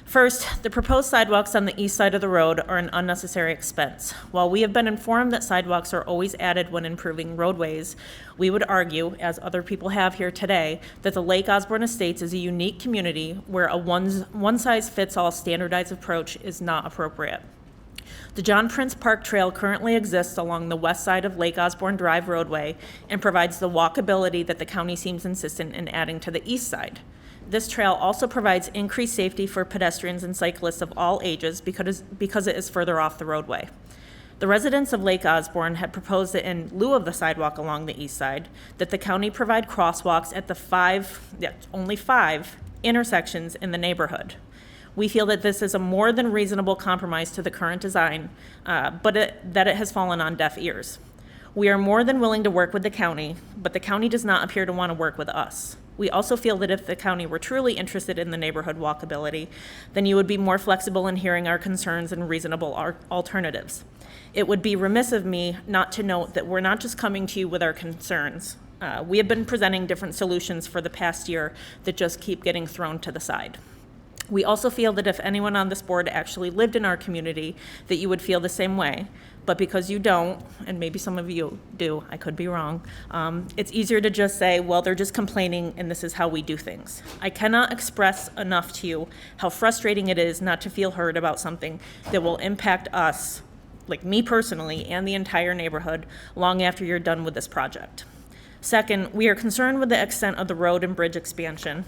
First, the proposed sidewalks on the east side of the road are an unnecessary expense. While we have been informed that sidewalks are always added when improving roadways, we would argue, as other people have here today, that the Lake Osborne Estates is a unique community where a one-size-fits-all standardized approach is not appropriate. The John Prince Park Trail currently exists along the west side of Lake Osborne Drive roadway and provides the walkability that the county seems insistent in adding to the east side. This trail also provides increased safety for pedestrians and cyclists of all ages because it is further off the roadway. The residents of Lake Osborne had proposed that in lieu of the sidewalk along the east side, that the county provide crosswalks at the only 5 intersections in the neighborhood. We feel that this is a more than reasonable compromise to the current design, but that it has fallen on deaf ears. We are more than willing to work with the county, but the county does not appear to want to work with us. We also feel that if the county were truly interested in the neighborhood walkability, then you would be more flexible in hearing our concerns and reasonable alternatives. It would be remiss of me not to note that we're not just coming to you with our concerns. We have been presenting different solutions for the past year that just keep getting thrown to the side. We also feel that if anyone on this board actually lived in our community, that you would feel the same way. But because you don't, and maybe some of you do, I could be wrong, it's easier to just say, well, they're just complaining and this is how we do things. I cannot express enough to you how frustrating it is not to feel heard about something that will impact us, like me personally, and the entire neighborhood long after you're done with this project. Second, we are concerned with the extent of the road and bridge expansion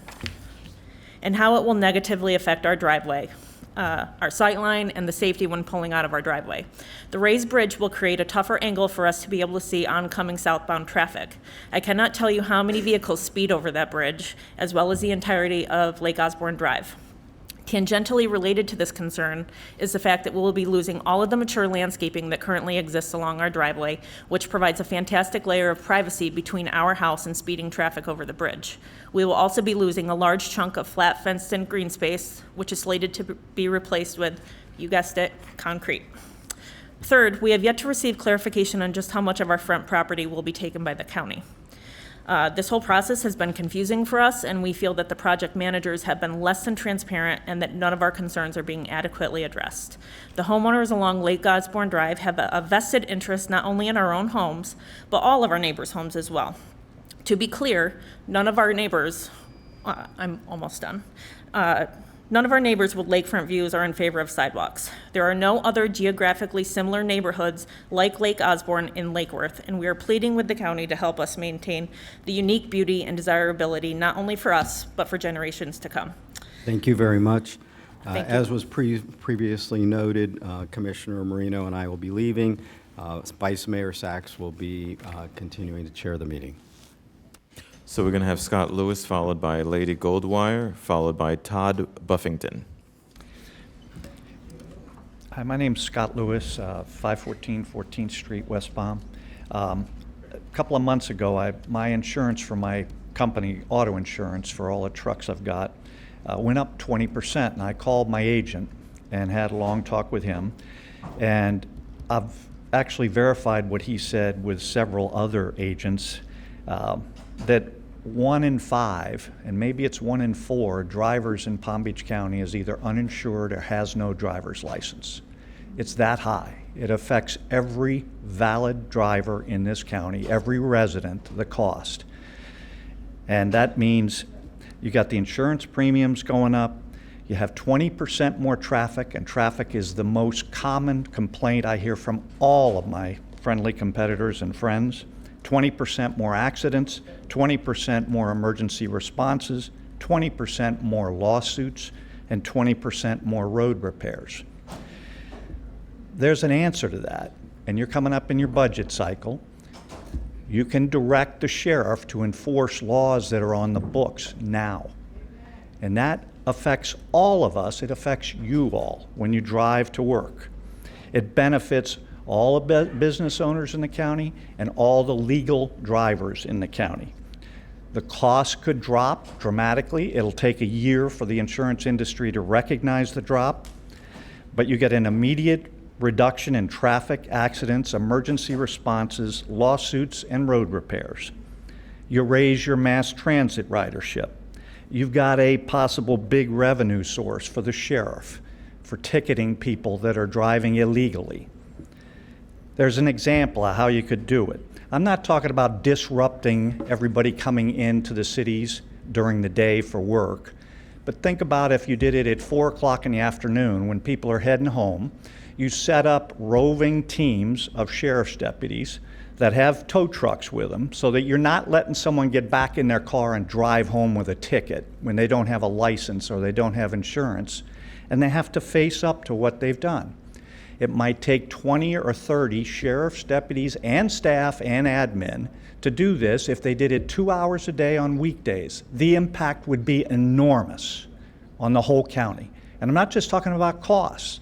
and how it will negatively affect our driveway, our sightline, and the safety when pulling out of our driveway. The raised bridge will create a tougher angle for us to be able to see oncoming southbound traffic. I cannot tell you how many vehicles speed over that bridge, as well as the entirety of Lake Osborne Drive. Tangentially related to this concern is the fact that we will be losing all of the mature landscaping that currently exists along our driveway, which provides a fantastic layer of privacy between our house and speeding traffic over the bridge. We will also be losing a large chunk of flat fenced-in green space, which is slated to be replaced with, you guessed it, concrete. Third, we have yet to receive clarification on just how much of our front property will be taken by the county. This whole process has been confusing for us, and we feel that the project managers have been less than transparent and that none of our concerns are being adequately addressed. The homeowners along Lake Osborne Drive have a vested interest not only in our own homes, but all of our neighbors' homes as well. To be clear, none of our neighbors, I'm almost done, none of our neighbors with lakefront views are in favor of sidewalks. There are no other geographically similar neighborhoods like Lake Osborne in Lake Worth, and we are pleading with the county to help us maintain the unique beauty and desirability not only for us, but for generations to come. Thank you very much. Thank you. As was previously noted, Commissioner Marino and I will be leaving. Vice Mayor Sachs will be continuing to chair the meeting. So we're going to have Scott Lewis, followed by Lady Goldwire, followed by Todd Buffington. Hi, my name's Scott Lewis, 514 14th Street, West Palm. A couple of months ago, my insurance for my company, auto insurance for all the trucks I've got, went up 20%, and I called my agent and had a long talk with him, and I've actually verified what he said with several other agents, that 1 in 5, and maybe it's 1 in 4, drivers in Palm Beach County is either uninsured or has no driver's license. It's that high. It affects every valid driver in this county, every resident, the cost. And that means you got the insurance premiums going up, you have 20% more traffic, and traffic is the most common complaint I hear from all of my friendly competitors and friends. 20% more accidents, 20% more emergency responses, 20% more lawsuits, and 20% more road repairs. There's an answer to that, and you're coming up in your budget cycle. You can direct the sheriff to enforce laws that are on the books now. And that affects all of us. It affects you all when you drive to work. It benefits all the business owners in the county and all the legal drivers in the county. The cost could drop dramatically. It'll take a year for the insurance industry to recognize the drop, but you get an immediate reduction in traffic accidents, emergency responses, lawsuits, and road repairs. You raise your mass transit ridership. You've got a possible big revenue source for the sheriff for ticketing people that are driving illegally. There's an example of how you could do it. I'm not talking about disrupting everybody coming into the cities during the day for work, but think about if you did it at 4 o'clock in the afternoon when people are heading home. You set up roving teams of sheriff's deputies that have tow trucks with them so that you're not letting someone get back in their car and drive home with a ticket when they don't have a license or they don't have insurance, and they have to face up to what they've done. It might take 20 or 30 sheriff's deputies and staff and admin to do this if they did it 2 hours a day on weekdays. The impact would be enormous on the whole county. And I'm not just talking about costs.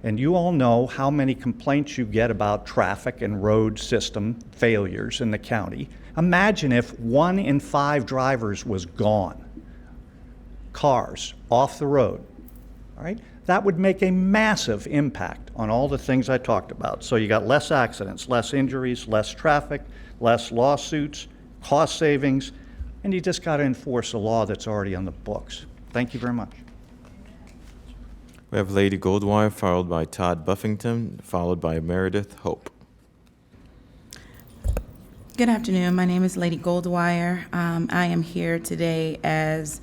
And you all know how many complaints you get about traffic and road system failures in the county. Imagine if 1 in 5 drivers was gone, cars off the road, all right? That would make a massive impact on all the things I talked about. So you got less accidents, less injuries, less traffic, less lawsuits, cost savings, and you just got to enforce a law that's already on the books. Thank you very much. We have Lady Goldwire, followed by Todd Buffington, followed by Meredith Hope. Good afternoon. My name is Lady Goldwire. I am here today as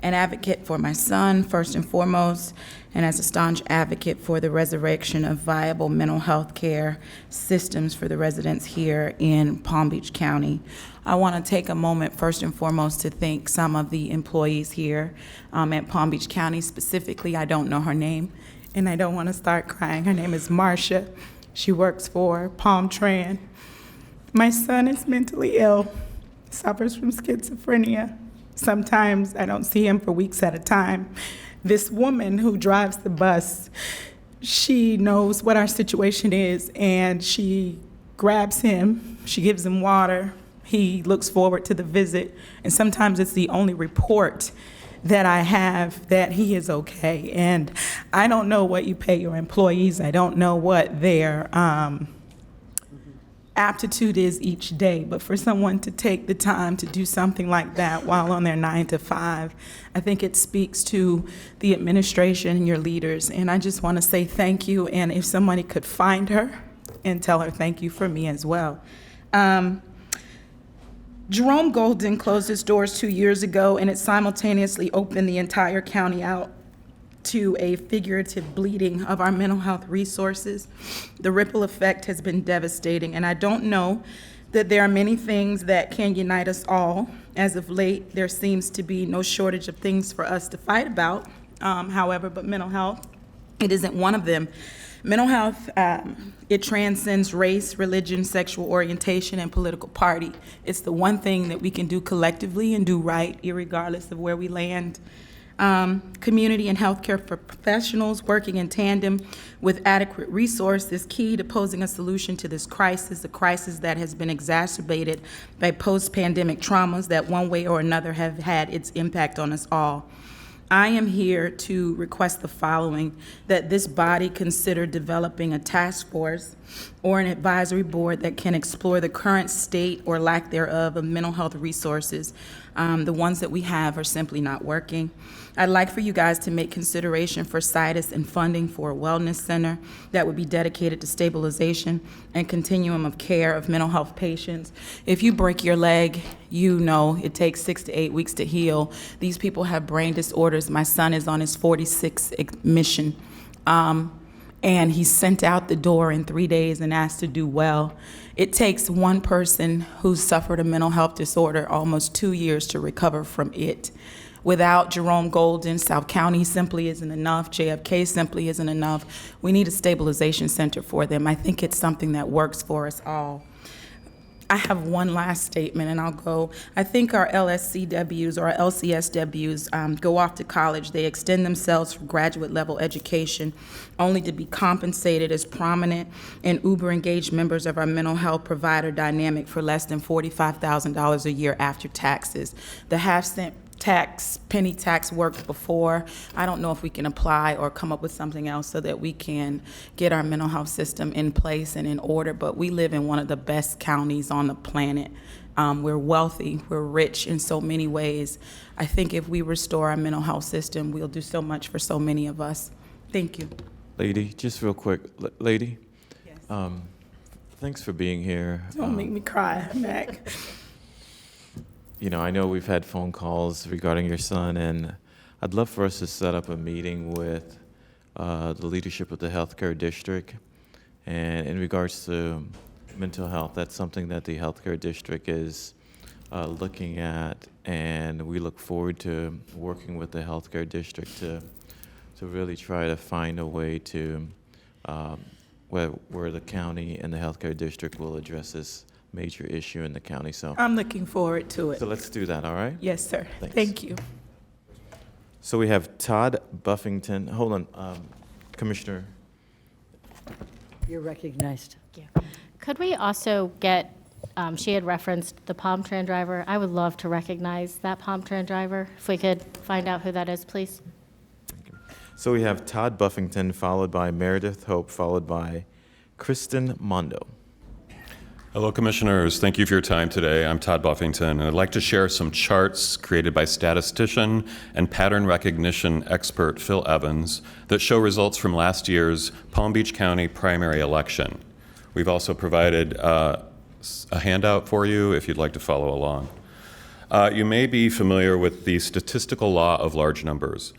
an advocate for my son, first and foremost, and as a staunch advocate for the resurrection of viable mental health care systems for the residents here in Palm Beach County. I want to take a moment, first and foremost, to thank some of the employees here at Palm Beach County. Specifically, I don't know her name, and I don't want to start crying. Her name is Marcia. She works for Palm Tran. My son is mentally ill, suffers from schizophrenia. Sometimes I don't see him for weeks at a time. This woman who drives the bus, she knows what our situation is, and she grabs him, she gives him water, he looks forward to the visit, and sometimes it's the only report that I have that he is okay. And I don't know what you pay your employees. I don't know what their aptitude is each day, but for someone to take the time to do something like that while on their 9 to 5, I think it speaks to the administration and your leaders. And I just want to say thank you. And if somebody could find her and tell her thank you for me as well. Jerome Golden closed its doors 2 years ago, and it simultaneously opened the entire county out to a figurative bleeding of our mental health resources. The ripple effect has been devastating, and I don't know that there are many things that can unite us all. As of late, there seems to be no shortage of things for us to fight about, however, but mental health, it isn't one of them. Mental health, it transcends race, religion, sexual orientation, and political party. It's the one thing that we can do collectively and do right, irregardless of where we land. Community and healthcare for professionals working in tandem with adequate resource is key to posing a solution to this crisis, a crisis that has been exacerbated by post-pandemic traumas that one way or another have had its impact on us all. I am here to request the following: that this body consider developing a task force or an advisory board that can explore the current state or lack thereof of mental health resources. The ones that we have are simply not working. I'd like for you guys to make consideration for CITUS and funding for a wellness center that would be dedicated to stabilization and continuum of care of mental health patients. If you break your leg, you know it takes 6 to 8 weeks to heal. These people have brain disorders. My son is on his 46th admission. And he's sent out the door in 3 days and asked to do well. It takes one person who's suffered a mental health disorder almost 2 years to recover from it. Without Jerome Golden, South County simply isn't enough. JFK simply isn't enough. We need a stabilization center for them. I think it's something that works for us all. I have one last statement, and I'll go. I think our LSCWs or our LCSWs go off to college. They extend themselves for graduate level education only to be compensated as prominent and uber-engaged members of our mental health provider dynamic for less than $45,000 a year after taxes. The half-cent tax, penny tax worked before. I don't know if we can apply or come up with something else so that we can get our mental health system in place and in order, but we live in one of the best counties on the planet. We're wealthy, we're rich in so many ways. I think if we restore our mental health system, we'll do so much for so many of us. Thank you. Lady, just real quick, lady. Yes. Thanks for being here. Don't make me cry, Mac. You know, I know we've had phone calls regarding your son, and I'd love for us to set up a meeting with the leadership of the healthcare district. And in regards to mental health, that's something that the healthcare district is looking at, and we look forward to working with the healthcare district to really try to find a way to where the county and the healthcare district will address this major issue in the county. So I'm looking forward to it. So let's do that, all right? Yes, sir. Thanks. Thank you. So we have Todd Buffington. Hold on, Commissioner. You're recognized. Thank you. Could we also get, she had referenced the Palm Tran driver. I would love to recognize that Palm Tran driver. If we could find out who that is, please. So we have Todd Buffington, followed by Meredith Hope, followed by Kristen Mondo. Hello, Commissioners. Thank you for your time today. I'm Todd Buffington, and I'd like to share some charts created by statistician and pattern recognition expert Phil Evans that show results from last year's Palm Beach County primary election. We've also provided a handout for you if you'd like to follow along. You may be familiar with the statistical law of large numbers,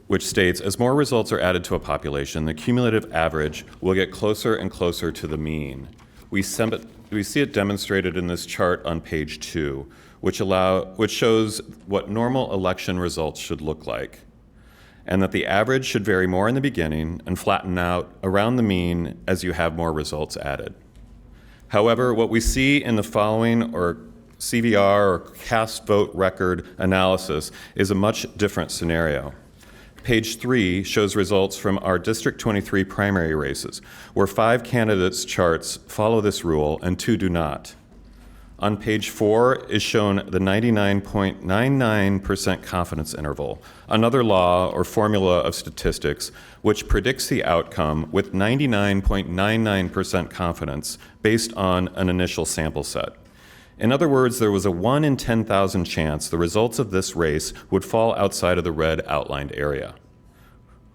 which states as more results are added to a population, the cumulative average will get closer and closer to the mean. We see it demonstrated in this chart on page 2, which shows what normal election results should look like, and that the average should vary more in the beginning and flatten out around the mean as you have more results added. However, what we see in the following, or CVR or cast vote record analysis, is a much different scenario. Page 3 shows results from our District 23 primary races, where 5 candidates' charts follow this rule and 2 do not. On page 4 is shown the 99.99% confidence interval, another law or formula of statistics which predicts the outcome with 99.99% confidence based on an initial sample set. In other words, there was a 1 in 10,000 chance the results of this race would fall outside of the red outlined area.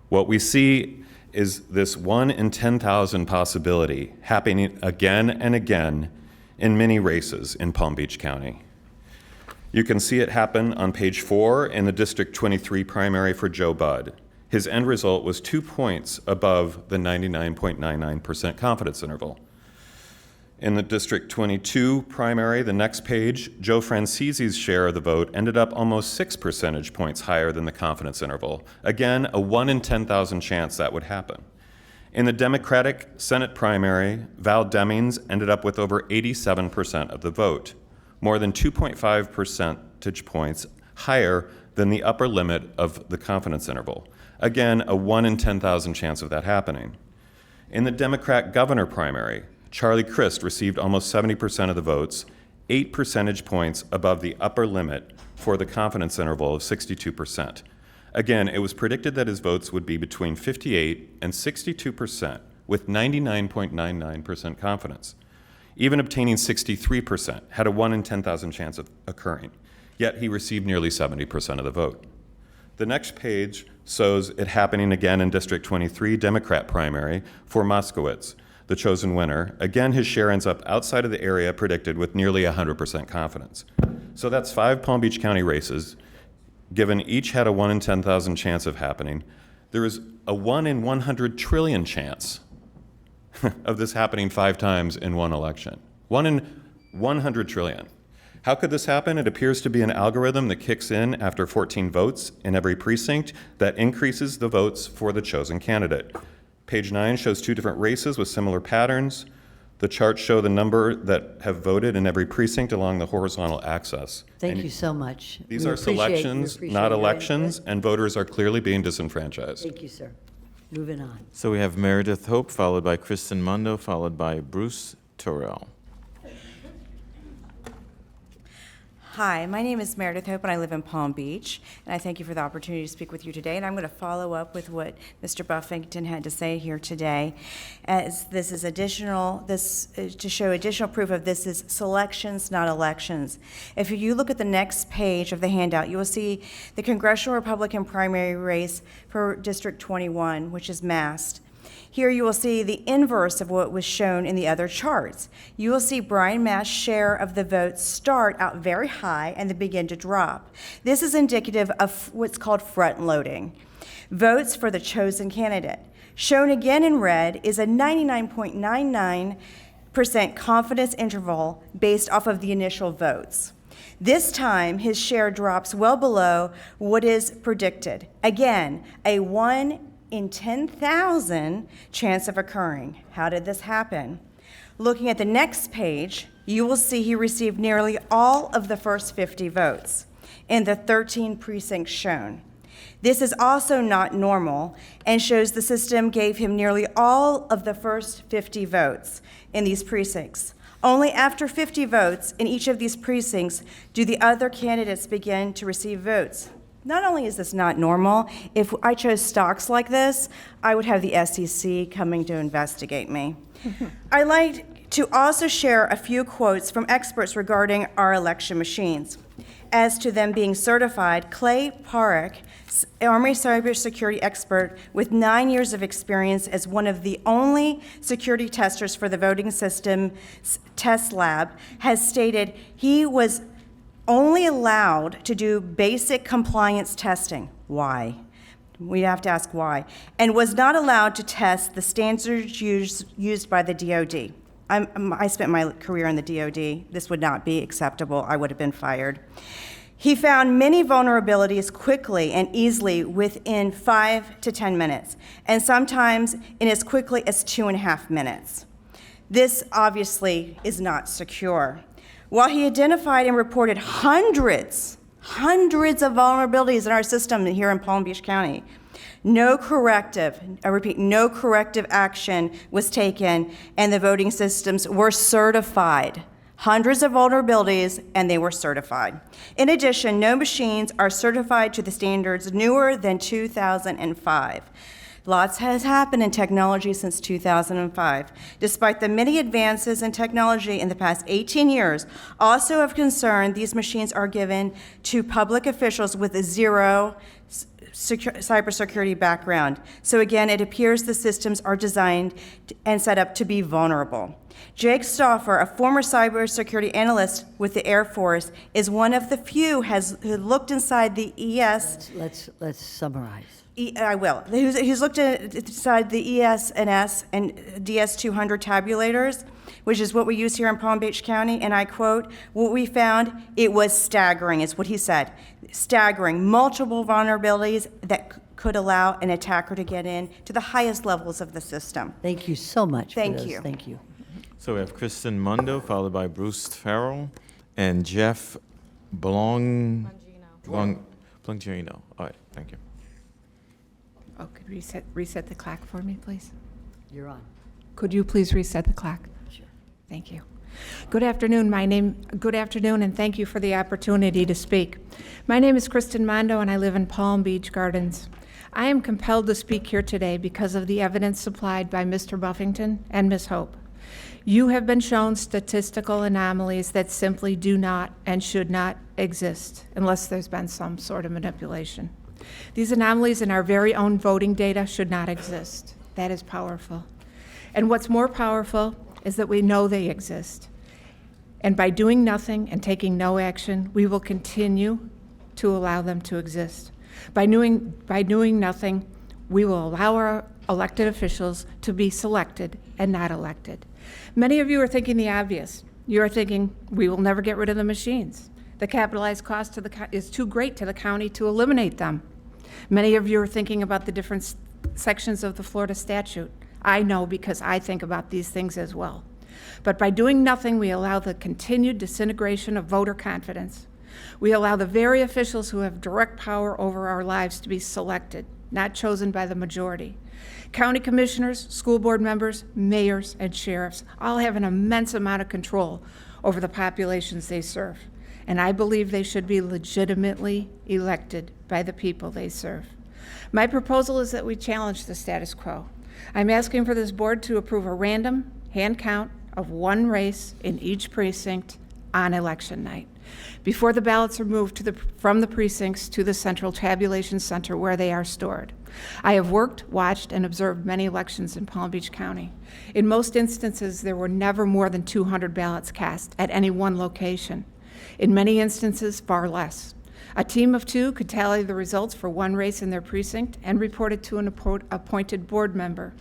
What we see is this 1 in 10,000 possibility happening again and again in many races in Palm Beach County. You can see it happen on page 4 in the District 23 primary for Joe Budd. His end result was 2 points above the 99.99% confidence interval. In the District 22 primary, the next page, Joe Francisi's share of the vote ended up almost 6 percentage points higher than the confidence interval. Again, a 1 in 10,000 chance that would happen. In the Democratic Senate primary, Val Demings ended up with over 87% of the vote, more than 2.5 percentage points higher than the upper limit of the confidence interval. Again, a 1 in 10,000 chance of that happening. In the Democrat governor primary, Charlie Crist received almost 70% of the votes, 8 percentage points above the upper limit for the confidence interval of 62%. Again, it was predicted that his votes would be between 58 and 62% with 99.99% confidence. Even obtaining 63% had a 1 in 10,000 chance of occurring, yet he received nearly 70% of the vote. The next page shows it happening again in District 23 Democrat primary for Moskowitz, the chosen winner. Again, his share ends up outside of the area predicted with nearly 100% confidence. So that's 5 Palm Beach County races. Given each had a 1 in 10,000 chance of happening, there is a 1 in 100 trillion chance of this happening 5 times in one election. 1 in 100 trillion. How could this happen? It appears to be an algorithm that kicks in after 14 votes in every precinct that increases the votes for the chosen candidate. Page 9 shows 2 different races with similar patterns. The charts show the number that have voted in every precinct along the horizontal axis. Thank you so much. These We are appreciate- selections, we not appreciate your elections, input. and voters are clearly being disenfranchised. Thank you, sir. Moving on. So we have Meredith Hope, followed by Kristen Mundo, followed by Bruce Terrell. Hi, my name is Meredith Hope, and I live in Palm Beach. And I thank you for the opportunity to speak with you today. And I'm going to follow up with what Mr. Buffington had to say here today, as this is to show additional proof of this is selections, not elections. If you look at the next page of the handout, you will see the Congressional Republican primary race for District 21, which is masked. Here you will see the inverse of what was shown in the other charts. You will see Brian Mast's share of the votes start out very high and then begin to drop. This is indicative of what's called front loading. Votes for the chosen candidate. Shown again in red is a 99.99% confidence interval based off of the initial votes. This time, his share drops well below what is predicted. Again, a 1 in 10,000 chance of occurring. How did this happen? Looking at the next page, you will see he received nearly all of the first 50 votes in the 13 precincts shown. This is also not normal and shows the system gave him nearly all of the first 50 votes in these precincts. Only after 50 votes in each of these precincts do the other candidates begin to receive votes. Not only is this not normal, if I chose stocks like this, I would have the SEC coming to investigate me. I'd like to also share a few quotes from experts regarding our election machines. As to them being certified, Clay Parrick, Army cybersecurity expert with 9 years of experience as one of the only security testers for the voting system test lab, has stated he was only allowed to do basic compliance testing. Why? We have to ask why. And was not allowed to test the standards used by the DoD. I spent my career in the DoD. This would not be acceptable. I would have been fired. He found many vulnerabilities quickly and easily within 5 to 10 minutes, and sometimes in as quickly as 2.5 minutes. This obviously is not secure. While he identified and reported hundreds of vulnerabilities in our system here in Palm Beach County, No corrective, I repeat, no corrective action was taken, and the voting systems were certified. Hundreds of vulnerabilities, and they were certified. In addition, no machines are certified to the standards newer than 2005. Lots has happened in technology since 2005. Despite the many advances in technology in the past 18 years, also of concern, these machines are given to public officials with zero cybersecurity background. So again, it appears the systems are designed and set up to be vulnerable. Jake Stauffer, a former cybersecurity analyst with the Air Force, is one of the few who looked inside the ES. Let's summarize. I will. He's looked inside the ES&S and DS200 tabulators, which is what we use here in Palm Beach County, and I quote, "What we found, it was staggering," is what he said. Staggering, multiple vulnerabilities that could allow an attacker to get in to the highest levels of the system. Thank you so much for Thank those. you. Thank you. So we have Kristen Mundo, followed by Bruce Farrell, and Jeff Blongino. All right, thank you. Oh, could you reset the clock for me, please? You're on. Could you please reset the clock? Sure. Thank you. Good afternoon, and thank you for the opportunity to speak. My name is Kristen Mondo, and I live in Palm Beach Gardens. I am compelled to speak here today because of the evidence supplied by Mr. Buffington and Ms. Hope. You have been shown statistical anomalies that simply do not and should not exist unless there's been some sort of manipulation. These anomalies in our very own voting data should not exist. That is powerful. And what's more powerful is that we know they exist. And by doing nothing and taking no action, we will continue to allow them to exist. By doing nothing, we will allow our elected officials to be selected and not elected. Many of you are thinking the obvious. You are thinking, we will never get rid of the machines. The capitalized cost is too great to the county to eliminate them. Many of you are thinking about the different sections of the Florida statute. I know because I think about these things as well. But by doing nothing, we allow the continued disintegration of voter confidence. We allow the very officials who have direct power over our lives to be selected, not chosen by the majority. County commissioners, school board members, mayors, and sheriffs all have an immense amount of control over the populations they serve. And I believe they should be legitimately elected by the people they serve. My proposal is that we challenge the status quo. I'm asking for this board to approve a random hand count of one race in each precinct on election night, before the ballots are moved from the precincts to the central tabulation center where they are stored. I have worked, watched, and observed many elections in Palm Beach County. In most instances, there were never more than 200 ballots cast at any one location. In many instances, far less. A team of two could tally the results for one race in their precinct and report it to an appointed board member.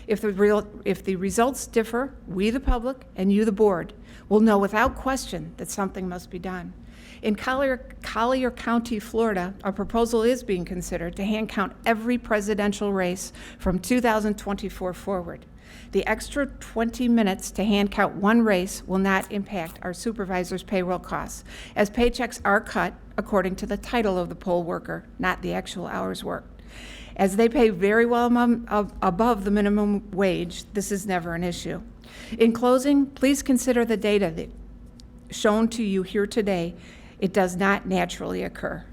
If the results differ, we, the public, and you, the board, will know without question that something must be done. In Collier County, Florida, a proposal is being considered to hand count every presidential race from 2024 forward. The extra 20 minutes to hand count one race will not impact our supervisors' payroll costs, as paychecks are cut according to the title of the poll worker, not the actual hours worked. As they pay very well above the minimum wage, this is never an issue. In closing, please consider the data that shown to you here today. It does not naturally occur.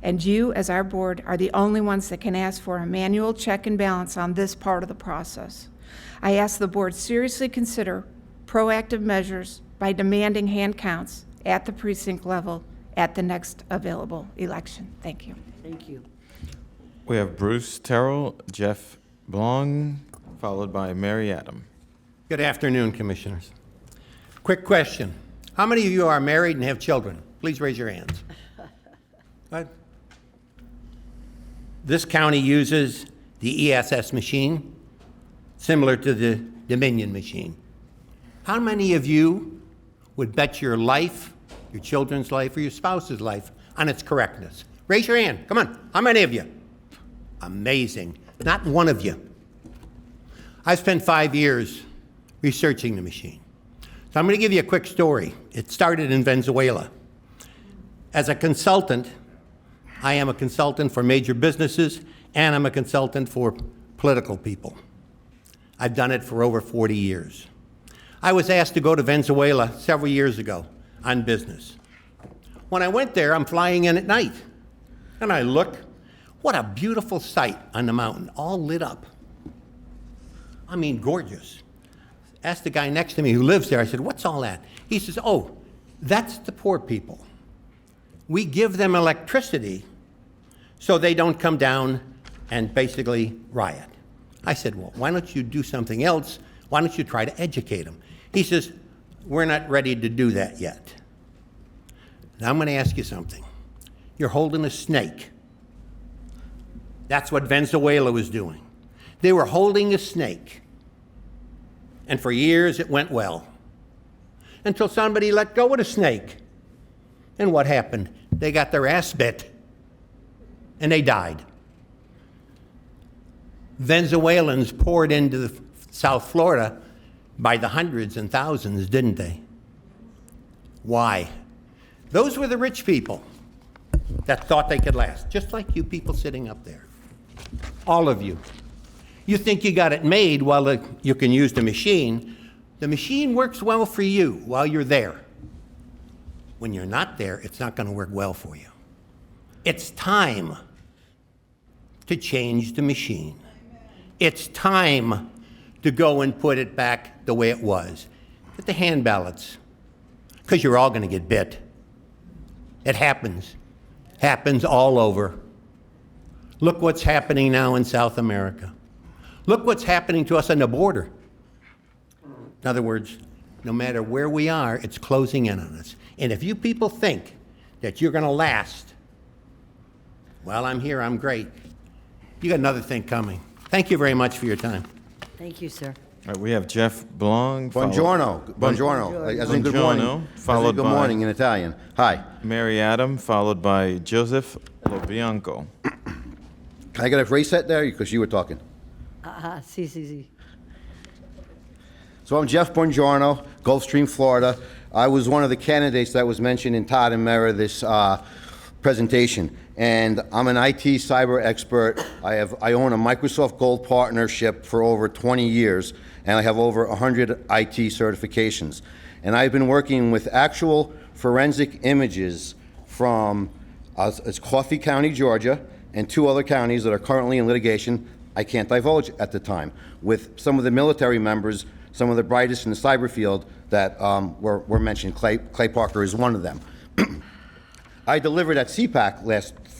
And you, as our board, are the only ones that can ask for a manual check and balance on this part of the process. I ask the board seriously consider proactive measures by demanding hand counts at the precinct level at the next available election. Thank you. Thank you. We have Bruce Terrell, Jeff Blong, followed by Mary Adam. Good afternoon, Commissioners. Quick question. How many of you are married and have children? Please raise your hands. Good. This county uses the ESS machine, similar to the Dominion machine. How many of you would bet your life, your children's life, or your spouse's life on its correctness? Raise your hand. Come on. How many of you? Amazing. Not one of you. I spent 5 years researching the machine. So I'm going to give you a quick story. It started in Venezuela. As a consultant, I am a consultant for major businesses and I'm a consultant for political people. I've done it for over 40 years. I was asked to go to Venezuela several years ago on business. When I went there, I'm flying in at night, and I look, what a beautiful sight on the mountain, all lit up. I mean, gorgeous. Asked the guy next to me who lives there, I said, what's all that? He says, oh, that's the poor people. We give them electricity so they don't come down and basically riot. I said, well, why don't you do something else? Why don't you try to educate them? He says, we're not ready to do that yet. Now I'm going to ask you something. You're holding a snake. That's what Venezuela was doing. They were holding a snake. And for years it went well. Until somebody let go of the snake. And what happened? They got their ass bit. And they died. Venezuelans poured into South Florida by the hundreds and thousands, didn't they? Why? Those were the rich people that thought they could last, just like you people sitting up there. All of you. You think you got it made while you can use the machine. The machine works well for you while you're there. When you're not there, it's not going to work well for you. It's time to change the machine. It's time to go and put it back the way it was. Get the hand ballots, because you're all going to get bit. It happens. Happens all over. Look what's happening now in South America. Look what's happening to us on the border. In other words, no matter where we are, it's closing in on us. And if you people think that you're going to last, well, I'm here, I'm great. You got another thing coming. Thank you very much for your time. Thank you, sir. All right, we have Jeff Blanc. Buongiorno. Buongiorno. As in good morning. Buongiorno, As in followed good by morning in Italian. Hi. Mary Adam, followed by Joseph Lobianco. Can I get a reset there? Because you were talking. Si. So I'm Jeff Buongiorno, Gulfstream, Florida. I was one of the candidates that was mentioned in Todd and Mera this presentation. And I'm an IT cyber expert. I own a Microsoft Gold partnership for over 20 years, and I have over 100 IT certifications. And I've been working with actual forensic images from it's Coffee County, Georgia, and 2 other counties that are currently in litigation. I can't divulge at the time, with some of the military members, some of the brightest in the cyber field that were mentioned. Clay Parker is one of them. I delivered at CPAC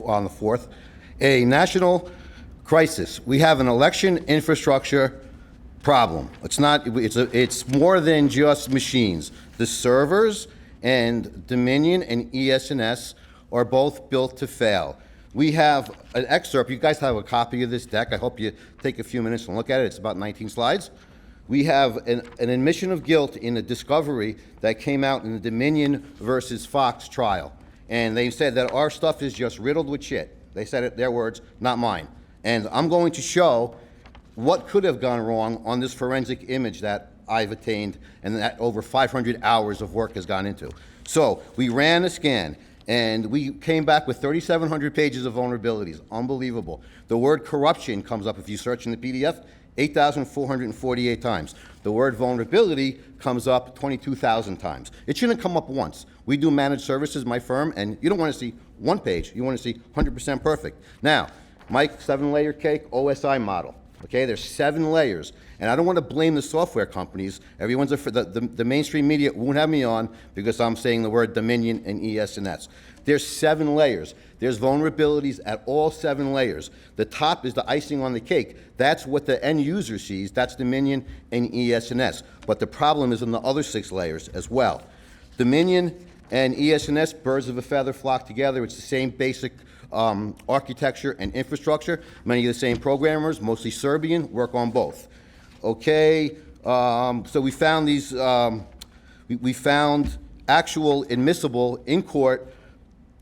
on the 4th a national crisis. We have an election infrastructure problem. It's more than just machines. The servers and Dominion and ES&S are both built to fail. We have an excerpt. You guys have a copy of this deck. I hope you take a few minutes and look at it. It's about 19 slides. We have an admission of guilt in a discovery that came out in the Dominion versus Fox trial. And they said that our stuff is just riddled with shit. They said it, their words, not mine. And I'm going to show what could have gone wrong on this forensic image that I've attained and that over 500 hours of work has gone into. So we ran a scan, and we came back with 3,700 pages of vulnerabilities. Unbelievable. The word corruption comes up if you search in the PDF 8,448 times. The word vulnerability comes up 22,000 times. It shouldn't come up once. We do managed services, my firm, and you don't want to see one page. You want to see 100% perfect. Now, my 7-layer cake OSI model. Okay, there's 7 layers. And I don't want to blame the software companies. Everyone's the mainstream media won't have me on because I'm saying the word Dominion and ES&S. There's 7 layers. There's vulnerabilities at all 7 layers. The top is the icing on the cake. That's what the end user sees. That's Dominion and ES&S. But the problem is in the other 6 layers as well. Dominion and ES&S, birds of a feather flock together. It's the same basic architecture and infrastructure. Many of the same programmers, mostly Serbian, work on both. Okay, so we found these, we found actual admissible in-court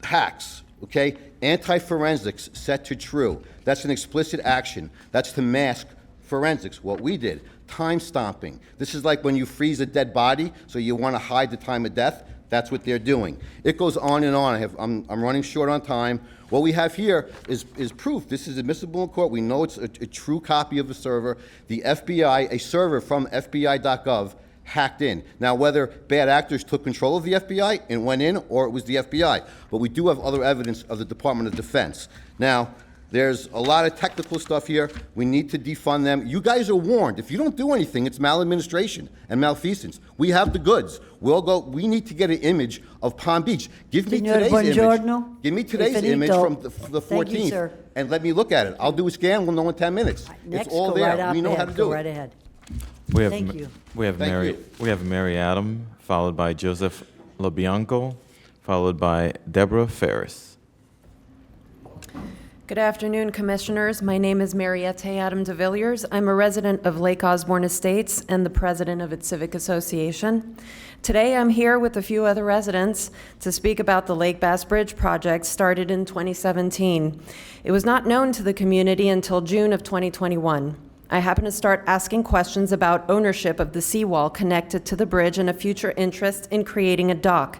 hacks, okay? Anti-forensics set to true. That's an explicit action. That's to mask forensics. What we did, time stomping. This is like when you freeze a dead body, so you want to hide the time of death. That's what they're doing. It goes on and on. I'm running short on time. What we have here is proof. This is admissible in court. We know it's a true copy of the server. The FBI, a server from FBI.gov, hacked in. Now, whether bad actors took control of the FBI and went in, or it was the FBI, but we do have other evidence of the Department of Defense. Now, there's a lot of technical stuff here. We need to defund them. You guys are warned. If you don't do anything, it's maladministration and malfeasance. We have the goods. We need to get an image of Palm Beach. Give me Signor today's Buongiorno. image. Give me today's Finito. image from the 14th. Thank you, sir. And let me look at it. I'll do a scan. We'll know in 10 minutes. Next, it's all go there. right up We know ahead. how to Go do right it. ahead. We have, Thank you. We have Thank Mary. you. We have Mary Adam, followed by Joseph LoBianco, followed by Deborah Ferris. Good afternoon, Commissioners. My name is Mariette Adam de Villiers. I'm a resident of Lake Osborne Estates and the president of its Civic Association. Today, I'm here with a few other residents to speak about the Lake Bass Bridge project started in 2017. It was not known to the community until June of 2021. I happened to start asking questions about ownership of the seawall connected to the bridge and a future interest in creating a dock.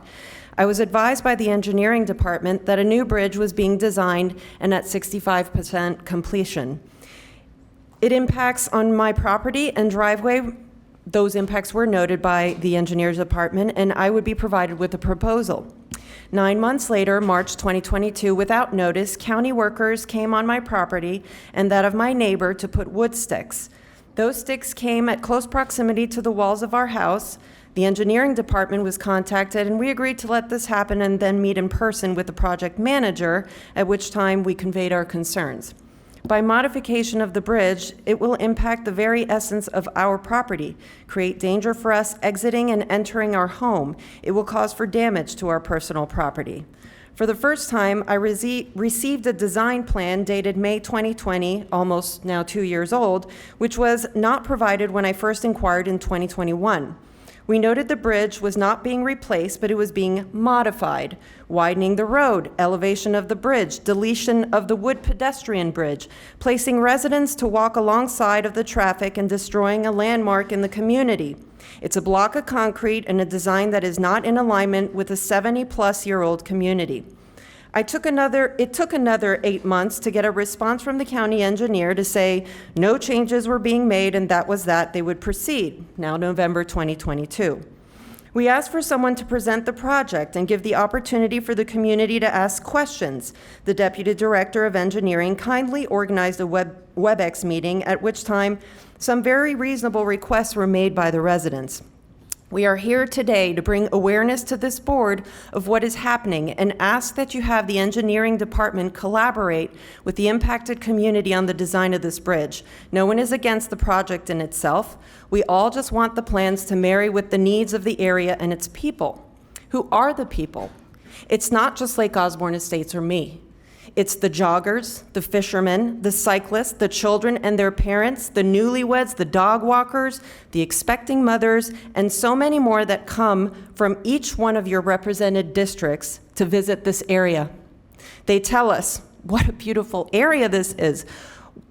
I was advised by the engineering department that a new bridge was being designed and at 65% completion. It impacts on my property and driveway. Those impacts were noted by the engineers department, and I would be provided with a proposal. 9 months later, March 2022, without notice, county workers came on my property and that of my neighbor to put wood sticks. Those sticks came at close proximity to the walls of our house. The engineering department was contacted, and we agreed to let this happen and then meet in person with the project manager, at which time we conveyed our concerns. By modification of the bridge, it will impact the very essence of our property, create danger for us exiting and entering our home. It will cause for damage to our personal property. For the first time, I received a design plan dated May 2020, almost now 2 years old, which was not provided when I first inquired in 2021. We noted the bridge was not being replaced, but it was being modified, widening the road, elevation of the bridge, deletion of the wood pedestrian bridge, placing residents to walk alongside of the traffic and destroying a landmark in the community. It's a block of concrete and a design that is not in alignment with a 70-plus-year-old community. It took another 8 months to get a response from the county engineer to say no changes were being made and that was that, they would proceed, now November 2022. We asked for someone to present the project and give the opportunity for the community to ask questions. The Deputy Director of Engineering kindly organized a WebEx meeting, at which time some very reasonable requests were made by the residents. We are here today to bring awareness to this board of what is happening and ask that you have the engineering department collaborate with the impacted community on the design of this bridge. No one is against the project in itself. We all just want the plans to marry with the needs of the area and its people. Who are the people? It's not just Lake Osborne Estates or me. It's the joggers, the fishermen, the cyclists, the children and their parents, the newlyweds, the dog walkers, the expecting mothers, and so many more that come from each one of your represented districts to visit this area. They tell us what a beautiful area this is,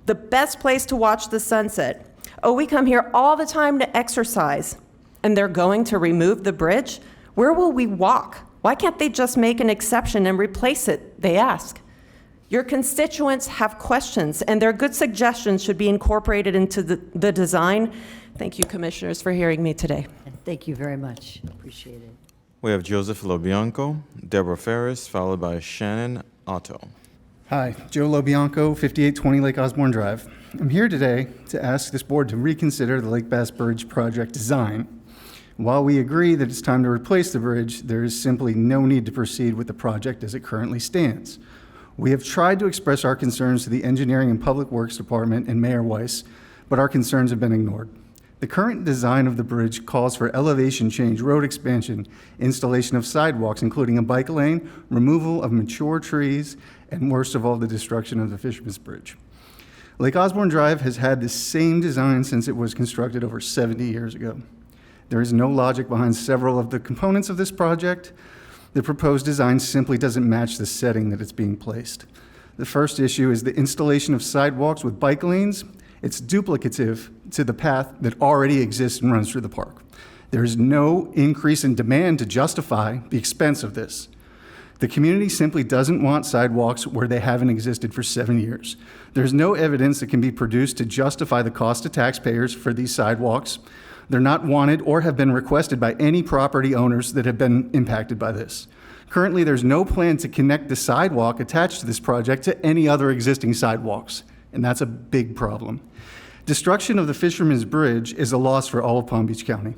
the best place to watch the sunset. Oh, we come here all the time to exercise, and they're going to remove the bridge? Where will we walk? Why can't they just make an exception and replace it, they ask. Your constituents have questions, and their good suggestions should be incorporated into the design. Thank you, Commissioners, for hearing me today. And thank you very much. Appreciate it. We have Joseph LoBianco, Deborah Ferris, followed by Shannon Otto. Hi, Joe LoBianco, 5820 Lake Osborne Drive. I'm here today to ask this board to reconsider the Lake Bass Bridge project design. While we agree that it's time to replace the bridge, there is simply no need to proceed with the project as it currently stands. We have tried to express our concerns to the Engineering and Public Works Department and Mayor Weiss, but our concerns have been ignored. The current design of the bridge calls for elevation change, road expansion, installation of sidewalks, including a bike lane, removal of mature trees, and worst of all, the destruction of the Fisherman's Bridge. Lake Osborne Drive has had the same design since it was constructed over 70 years ago. There is no logic behind several of the components of this project. The proposed design simply doesn't match the setting that it's being placed. The first issue is the installation of sidewalks with bike lanes. It's duplicative to the path that already exists and runs through the park. There is no increase in demand to justify the expense of this. The community simply doesn't want sidewalks where they haven't existed for 7 years. There's no evidence that can be produced to justify the cost to taxpayers for these sidewalks. They're not wanted or have been requested by any property owners that have been impacted by this. Currently, there's no plan to connect the sidewalk attached to this project to any other existing sidewalks, and that's a big problem. Destruction of the Fisherman's Bridge is a loss for all of Palm Beach County.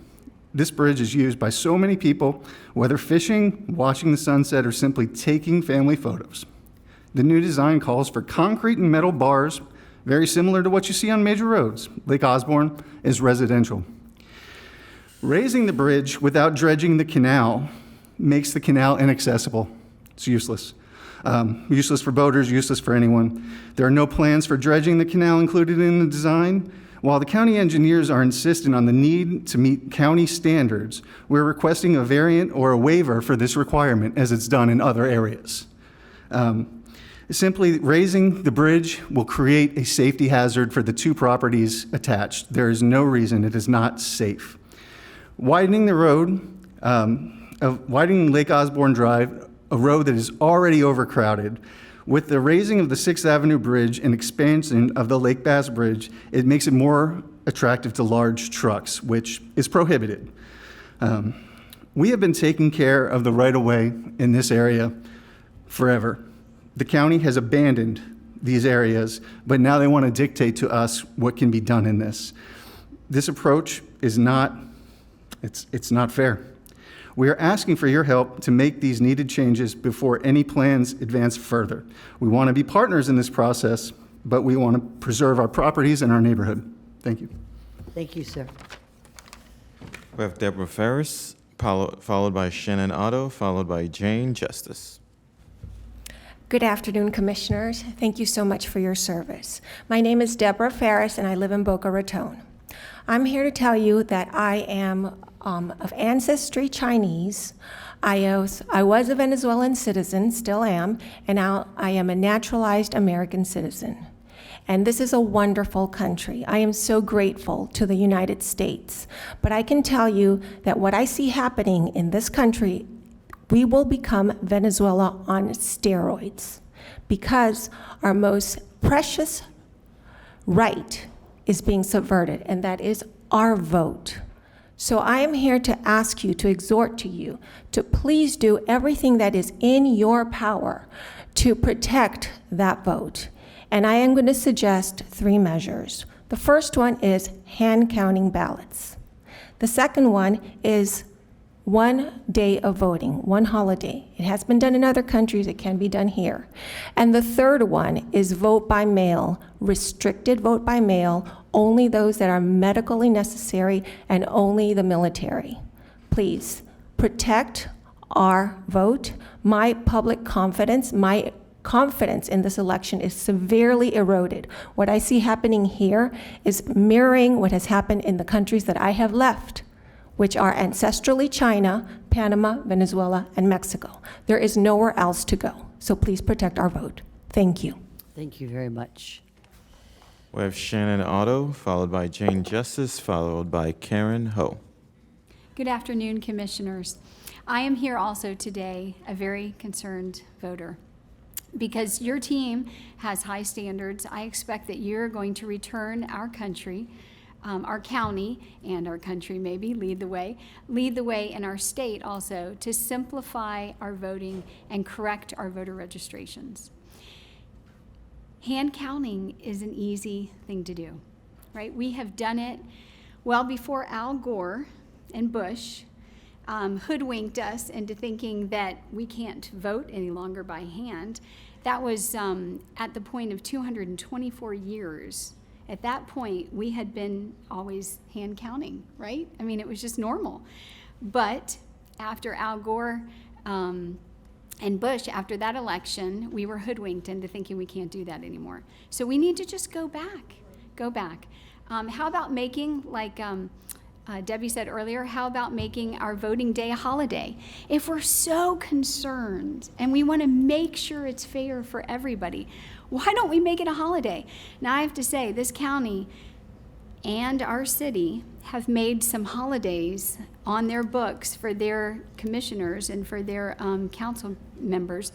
This bridge is used by so many people, whether fishing, watching the sunset, or simply taking family photos. The new design calls for concrete and metal bars, very similar to what you see on major roads. Lake Osborne is residential. Raising the bridge without dredging the canal makes the canal inaccessible. It's useless. Useless for boaters, useless for anyone. There are no plans for dredging the canal included in the design. While the county engineers are insistent on the need to meet county standards, we're requesting a variant or a waiver for this requirement as it's done in other areas. Simply raising the bridge will create a safety hazard for the two properties attached. There is no reason it is not safe. Widening the road, widening Lake Osborne Drive, a road that is already overcrowded, with the raising of the 6th Avenue Bridge and expansion of the Lake Bass Bridge, it makes it more attractive to large trucks, which is prohibited. We have been taking care of the right-of-way in this area forever. The county has abandoned these areas, but now they want to dictate to us what can be done in this. This approach is not, it's not fair. We are asking for your help to make these needed changes before any plans advance further. We want to be partners in this process, but we want to preserve our properties and our neighborhood. Thank you. Thank you, sir. We have Deborah Ferris, followed by Shannon Otto, followed by Jane Justice. Good afternoon, Commissioners. Thank you so much for your service. My name is Deborah Ferris, and I live in Boca Raton. I'm here to tell you that I am of ancestry Chinese. I was a Venezuelan citizen, still am, and now I am a naturalized American citizen. And this is a wonderful country. I am so grateful to the United States. But I can tell you that what I see happening in this country, we will become Venezuela on steroids because our most precious right is being subverted, and that is our vote. So I am here to ask you, to exhort to you, to please do everything that is in your power to protect that vote. And I am going to suggest 3 measures. The first one is hand counting ballots. The second one is 1 day of voting, 1 holiday. It has been done in other countries, it can be done here. And the third one is vote by mail, restricted vote by mail, only those that are medically necessary and only the military. Please protect our vote. My public confidence, my confidence in this election is severely eroded. What I see happening here is mirroring what has happened in the countries that I have left, which are ancestrally China, Panama, Venezuela, and Mexico. There is nowhere else to go. So please protect our vote. Thank you. Thank you very much. We have Shannon Otto, followed by Jane Justice, followed by Karen Ho. Good afternoon, Commissioners. I am here also today, a very concerned voter. Because your team has high standards, I expect that you're going to return our country, our county, and our country maybe, lead the way in our state also to simplify our voting and correct our voter registrations. Hand counting is an easy thing to do, right? We have done it well before Al Gore and Bush hoodwinked us into thinking that we can't vote any longer by hand. That was at the point of 224 years. At that point, we had been always hand counting, right? I mean, it was just normal. But after Al Gore and Bush, after that election, we were hoodwinked into thinking we can't do that anymore. So we need to just go back. How about making, like Debbie said earlier, how about making our voting day a holiday? If we're so concerned and we want to make sure it's fair for everybody, why don't we make it a holiday? Now I have to say, this county and our city have made some holidays on their books for their commissioners and for their council members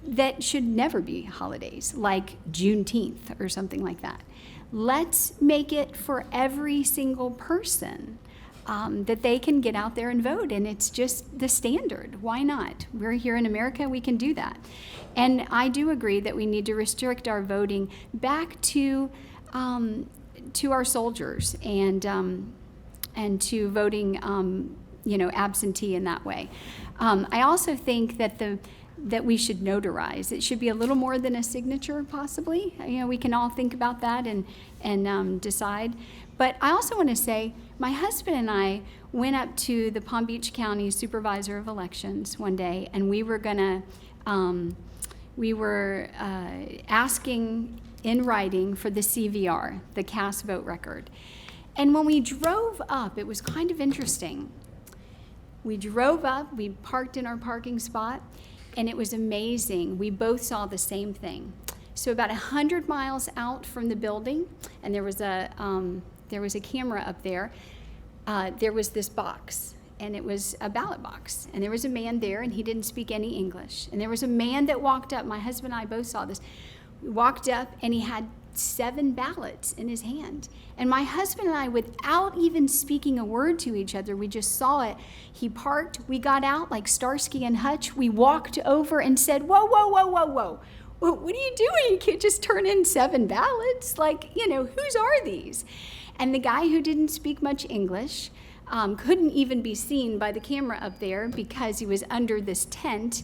that should never be holidays, like Juneteenth or something like that. Let's make it for every single person that they can get out there and vote, and it's just the standard. Why not? We're here in America, we can do that. And I do agree that we need to restrict our voting back to our soldiers and to voting, absentee in that way. I also think that we should notarize. It should be a little more than a signature, possibly. We can all think about that and decide. But I also want to say, my husband and I went up to the Palm Beach County Supervisor of Elections one day, and we were asking in writing for the CVR, the cast vote record. And when we drove up, it was kind of interesting. We drove up, we parked in our parking spot, and it was amazing. We both saw the same thing. So about 100 miles out from the building, and there was a camera up there, there was this box, and it was a ballot box. And there was a man there, and he didn't speak any English. And there was a man that walked up, my husband and I both saw this, we walked up, and he had 7 ballots in his hand. And my husband and I, without even speaking a word to each other, we just saw it. He parked, we got out like Starsky and Hutch, we walked over and said, whoa, whoa, whoa, whoa, whoa. What are you doing? You can't just turn in 7 ballots. Whose are these? And the guy who didn't speak much English couldn't even be seen by the camera up there because he was under this tent,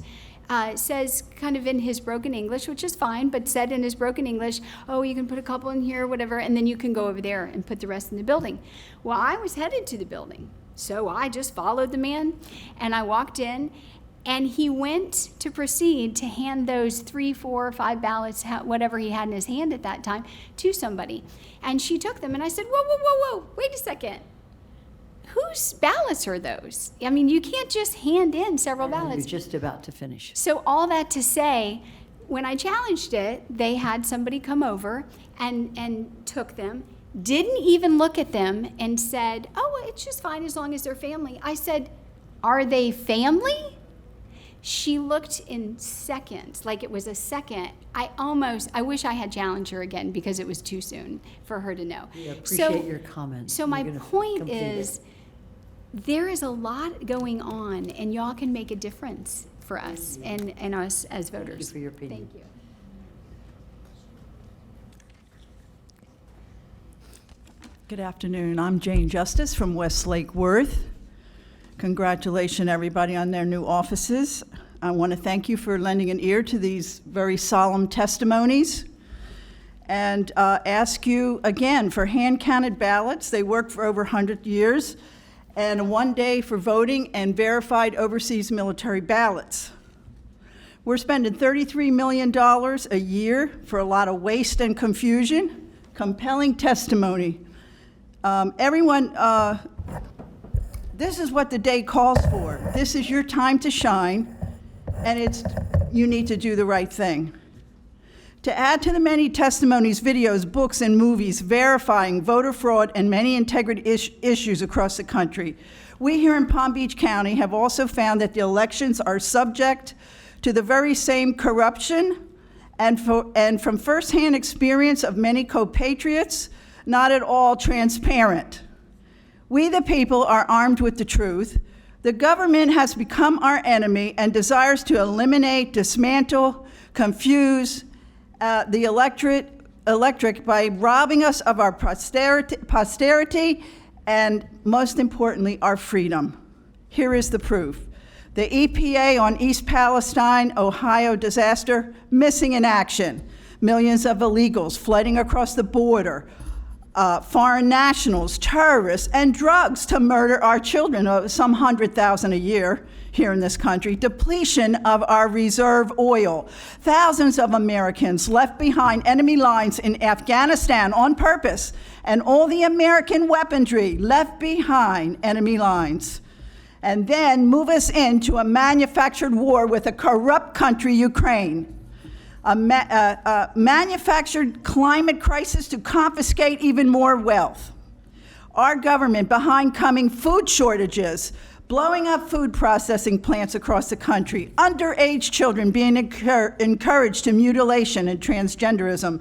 says kind of in his broken English, which is fine, but said in his broken English, oh, you can put a couple in here, whatever, and then you can go over there and put the rest in the building. Well, I was headed to the building, so I just followed the man, and I walked in, and he went to proceed to hand those 3, 4, 5 ballots, whatever he had in his hand at that time, to somebody. And she took them, and I said, whoa, whoa, whoa, whoa, wait a second. Whose ballots are those? I mean, you can't just hand in several ballots. You're just about to finish. So all that to say, when I challenged it, they had somebody come over and took them, didn't even look at them, and said, oh, well, it's just fine as long as they're family. I said, are they family? She looked in seconds, like it was a second. I wish I had challenged her again because it was too soon for her to know. We appreciate your comments. So my point is, there is a lot going on, and y'all can make a difference for us and us as voters. Thank you for your opinion. Thank you. Good afternoon. I'm Jane Justice from Westlake Worth. Congratulations, everybody, on their new offices. I want to thank you for lending an ear to these very solemn testimonies and ask you again for hand-counted ballots. They worked for over 100 years, and 1 day for voting and verified overseas military ballots. We're spending $33 million a year for a lot of waste and confusion. Compelling testimony. This is what the day calls for. This is your time to shine, and you need to do the right thing. To add to the many testimonies, videos, books, and movies verifying voter fraud and many integrity issues across the country, we here in Palm Beach County have also found that the elections are subject to the very same corruption, and from firsthand experience of many co-patriots, not at all transparent. We, the people, are armed with the truth. The government has become our enemy and desires to eliminate, dismantle, confuse the electorate by robbing us of our posterity and, most importantly, our freedom. Here is the proof. The EPA on East Palestine, Ohio disaster, missing in action. Millions of illegals flooding across the border. Foreign nationals, terrorists, and drugs to murder our children, some 100,000 a year here in this country. Depletion of our reserve oil. Thousands of Americans left behind enemy lines in Afghanistan on purpose, and all the American weaponry left behind enemy lines. And then move us into a manufactured war with a corrupt country, Ukraine. A manufactured climate crisis to confiscate even more wealth. our government behind coming food shortages, blowing up food processing plants across the country, underage children being encouraged to mutilation and transgenderism,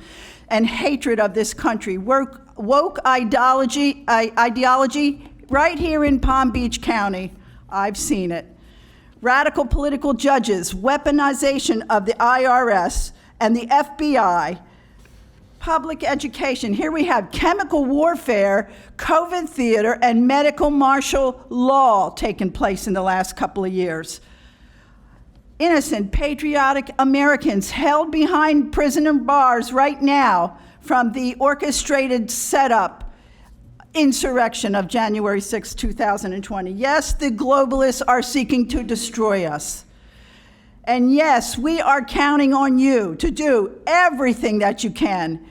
and hatred of this country, woke ideology right here in Palm Beach County. I've seen it. Radical political judges, weaponization of the IRS and the FBI, public education. Here we have chemical warfare, COVID theater, and medical martial law taking place in the last couple of years. Innocent, patriotic Americans held behind prison bars right now from the orchestrated setup insurrection of January 6, 2020. Yes, the globalists are seeking to destroy us. And yes, we are counting on you to do everything that you can.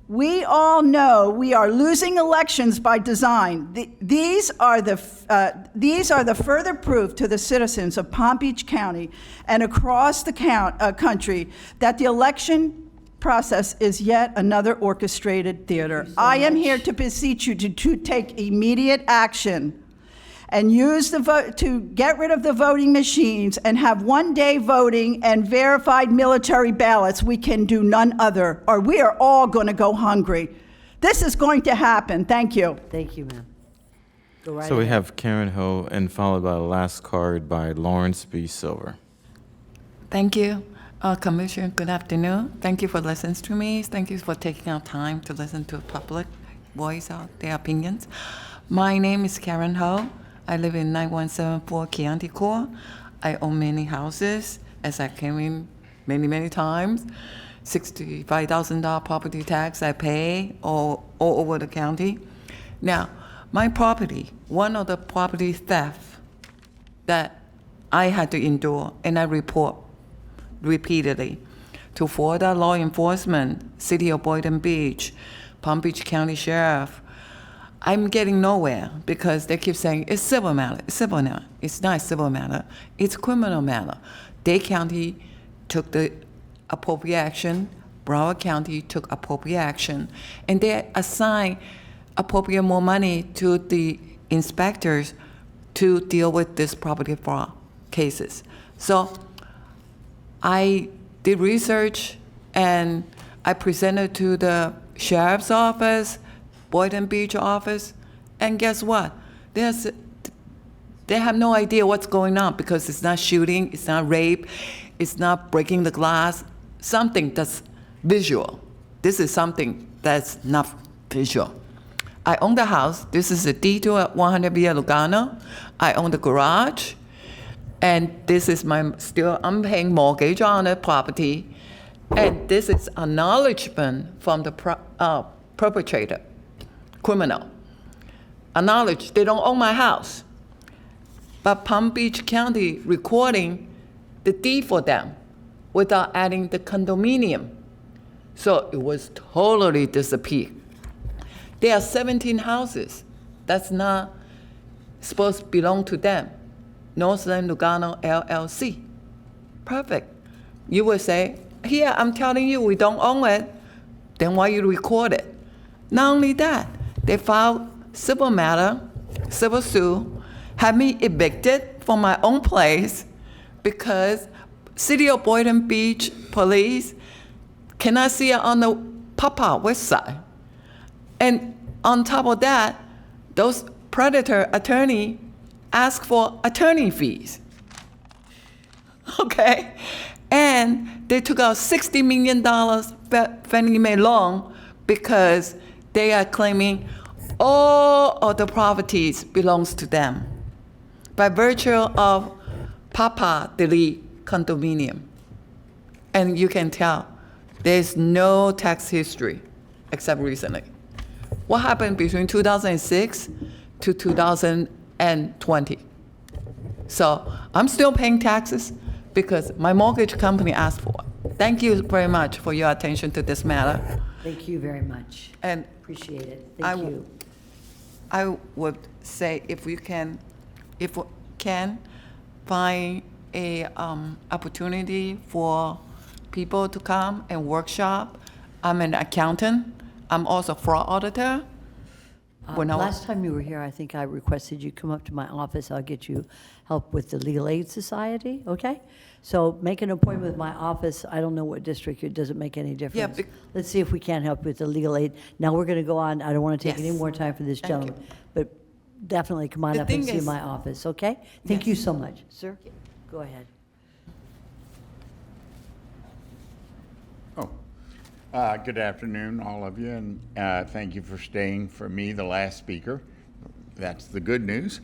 We all know we are losing elections by design. These are the further proof to the citizens of Palm Beach County and across the country that the election process is yet another orchestrated theater. I am here to beseech you to take immediate action and use the vote to get rid of the voting machines and have one-day voting and verified military ballots. We can do none other, or we are all going to go hungry. This is going to happen. Thank you. Thank you, ma'am. Go right So we ahead. have Karen Ho, and followed by the last card by Lawrence B. Silver. Thank you. Commissioner, good afternoon. Thank you for listening to me. Thank you for taking out time to listen to the public, voice out their opinions. My name is Karen Ho. I live in 9174 Chianti Court. I own many houses, as I came in many times. $65,000 property tax I pay all over the county. Now, my property, one of the property theft that I had to endure, and I report repeatedly to Florida law enforcement, City of Boynton Beach, Palm Beach County Sheriff. I'm getting nowhere because they keep saying it's civil matter, it's civil matter. It's not civil matter, it's criminal matter. Dade County took the appropriate action, Broward County took appropriate action, and they assigned appropriate more money to the inspectors to deal with this property fraud cases. So I did research and I presented to the sheriff's office, Boynton Beach office, and guess what? They have no idea what's going on because it's not shooting, it's not rape, it's not breaking the glass, something that's visual. This is something that's not visual. I own the house. This is a D2 at 100 Villa Lugano. I own the garage, and this is I'm paying mortgage on the property, and this is acknowledgement from the perpetrator, criminal. Acknowledge they don't own my house, but Palm Beach County recording the deed for them without adding the condominium. So it was totally disappeared. There are 17 houses that's not supposed to belong to them. Northland Lugano LLC. Perfect. You would say, here, I'm telling you we don't own it. Then why you record it? Not only that, they filed civil matter, civil suit, had me evicted from my own place because City of Boynton Beach police cannot see it on the Papa West Side. And on top of that, those predator attorney ask for attorney fees. Okay? And they took out $60 million Fannie Mae loan because they are claiming all of the properties belongs to them by virtue of Papa delete condominium. And you can tell there's no tax history except recently. What happened between 2006 to 2020? So I'm still paying taxes because my mortgage company asked for it. Thank you very much for your attention to this matter. Thank you very much. And appreciate it. Thank you. I would say if we can find a opportunity for people to come and workshop. I'm an accountant. I'm also fraud auditor. Last time you were here, I think I requested you come up to my office. I'll get you help with the Legal Aid Society, okay? So make an appointment with my office. I don't know what district, it doesn't make any difference. Let's see if we can't help with the legal aid. Now, we're going to go on. I don't want to take any more time for this gentleman, but definitely come on up and see my office, okay? Thank you so much. Sir, go ahead. Good afternoon, all of you, and thank you for staying for me, the last speaker. That's the good news.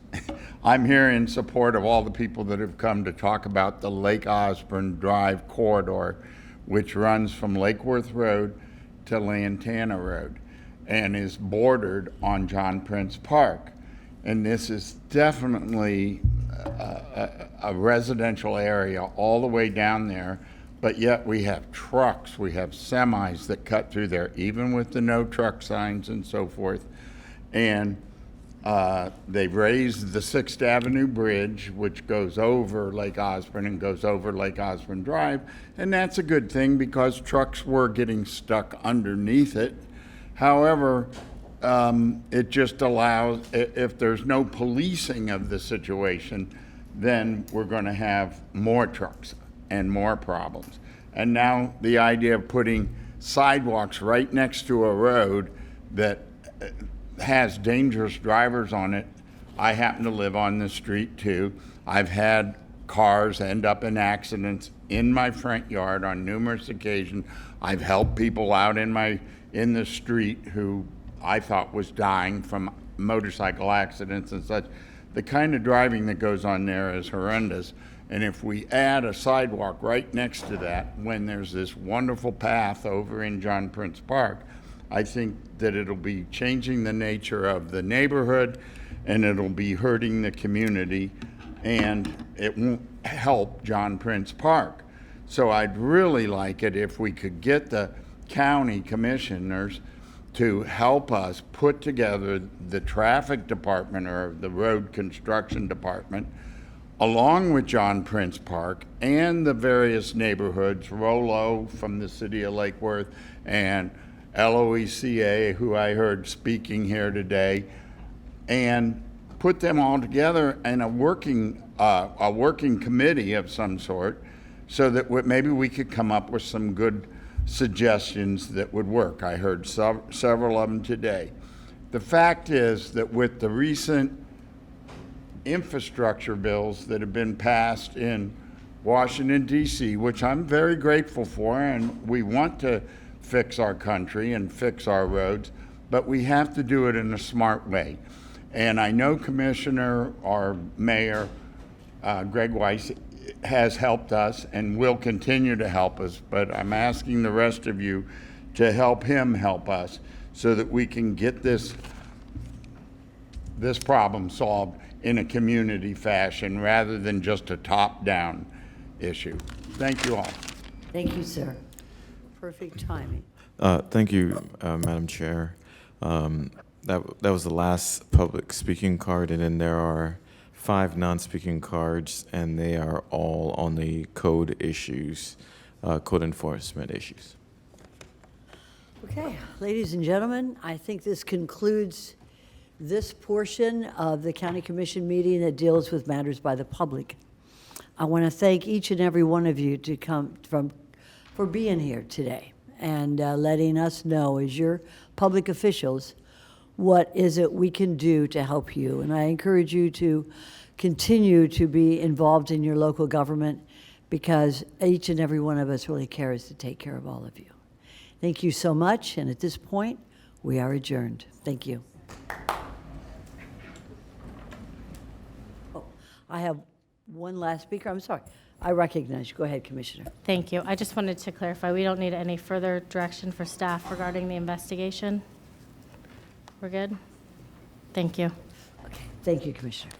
I'm here in support of all the people that have come to talk about the Lake Osborne Drive corridor, which runs from Lake Worth Road to Lantana Road and is bordered on John Prince Park. And this is definitely a residential area all the way down there. But yet we have trucks, we have semis that cut through there, even with the no truck signs and so forth. And they've raised the 6th Avenue Bridge, which goes over Lake Osborne and goes over Lake Osborne Drive. And that's a good thing because trucks were getting stuck underneath it. However, it just allows, if there's no policing of the situation, then we're going to have more trucks and more problems. And now the idea of putting sidewalks right next to a road that has dangerous drivers on it. I happen to live on the street too. I've had cars end up in accidents in my front yard on numerous occasions. I've helped people out in the street who I thought was dying from motorcycle accidents and such. The kind of driving that goes on there is horrendous. And if we add a sidewalk right next to that, when there's this wonderful path over in John Prince Park, I think that it'll be changing the nature of the neighborhood and it'll be hurting the community and it won't help John Prince Park. So I'd really like it if we could get the county commissioners to help us put together the traffic department or the road construction department along with John Prince Park and the various neighborhoods, Rollo from the city of Lake Worth and LOECA, who I heard speaking here today, and put them all together in a working committee of some sort so that maybe we could come up with some good suggestions that would work. I heard several of them today. The fact is that with the recent infrastructure bills that have been passed in Washington, D.C., which I'm very grateful for, and we want to fix our country and fix our roads, but we have to do it in a smart way. And I know Commissioner or Mayor Greg Weiss has helped us and will continue to help us, but I'm asking the rest of you to help him help us so that we can get this problem solved in a community fashion rather than just a top-down issue. Thank you all. Thank you, sir. Perfect timing. Thank you, Madam Chair. That was the last public speaking card, and then there are 5 non-speaking cards, and they are all on the code issues, code enforcement issues. Okay, ladies and gentlemen, I think this concludes this portion of the County Commission meeting that deals with matters by the public. I want to thank each and every one of you for being here today and letting us know as your public officials what is it we can do to help you. And I encourage you to continue to be involved in your local government because each and every one of us really cares to take care of all of you. Thank you so much, and at this point, we are adjourned. Thank you. I have one last speaker. I'm sorry. I recognize you. Go ahead, Commissioner. Thank you. I just wanted to clarify, we don't need any further direction for staff regarding the investigation? We're good? Thank you. Okay. Thank you, Commissioner.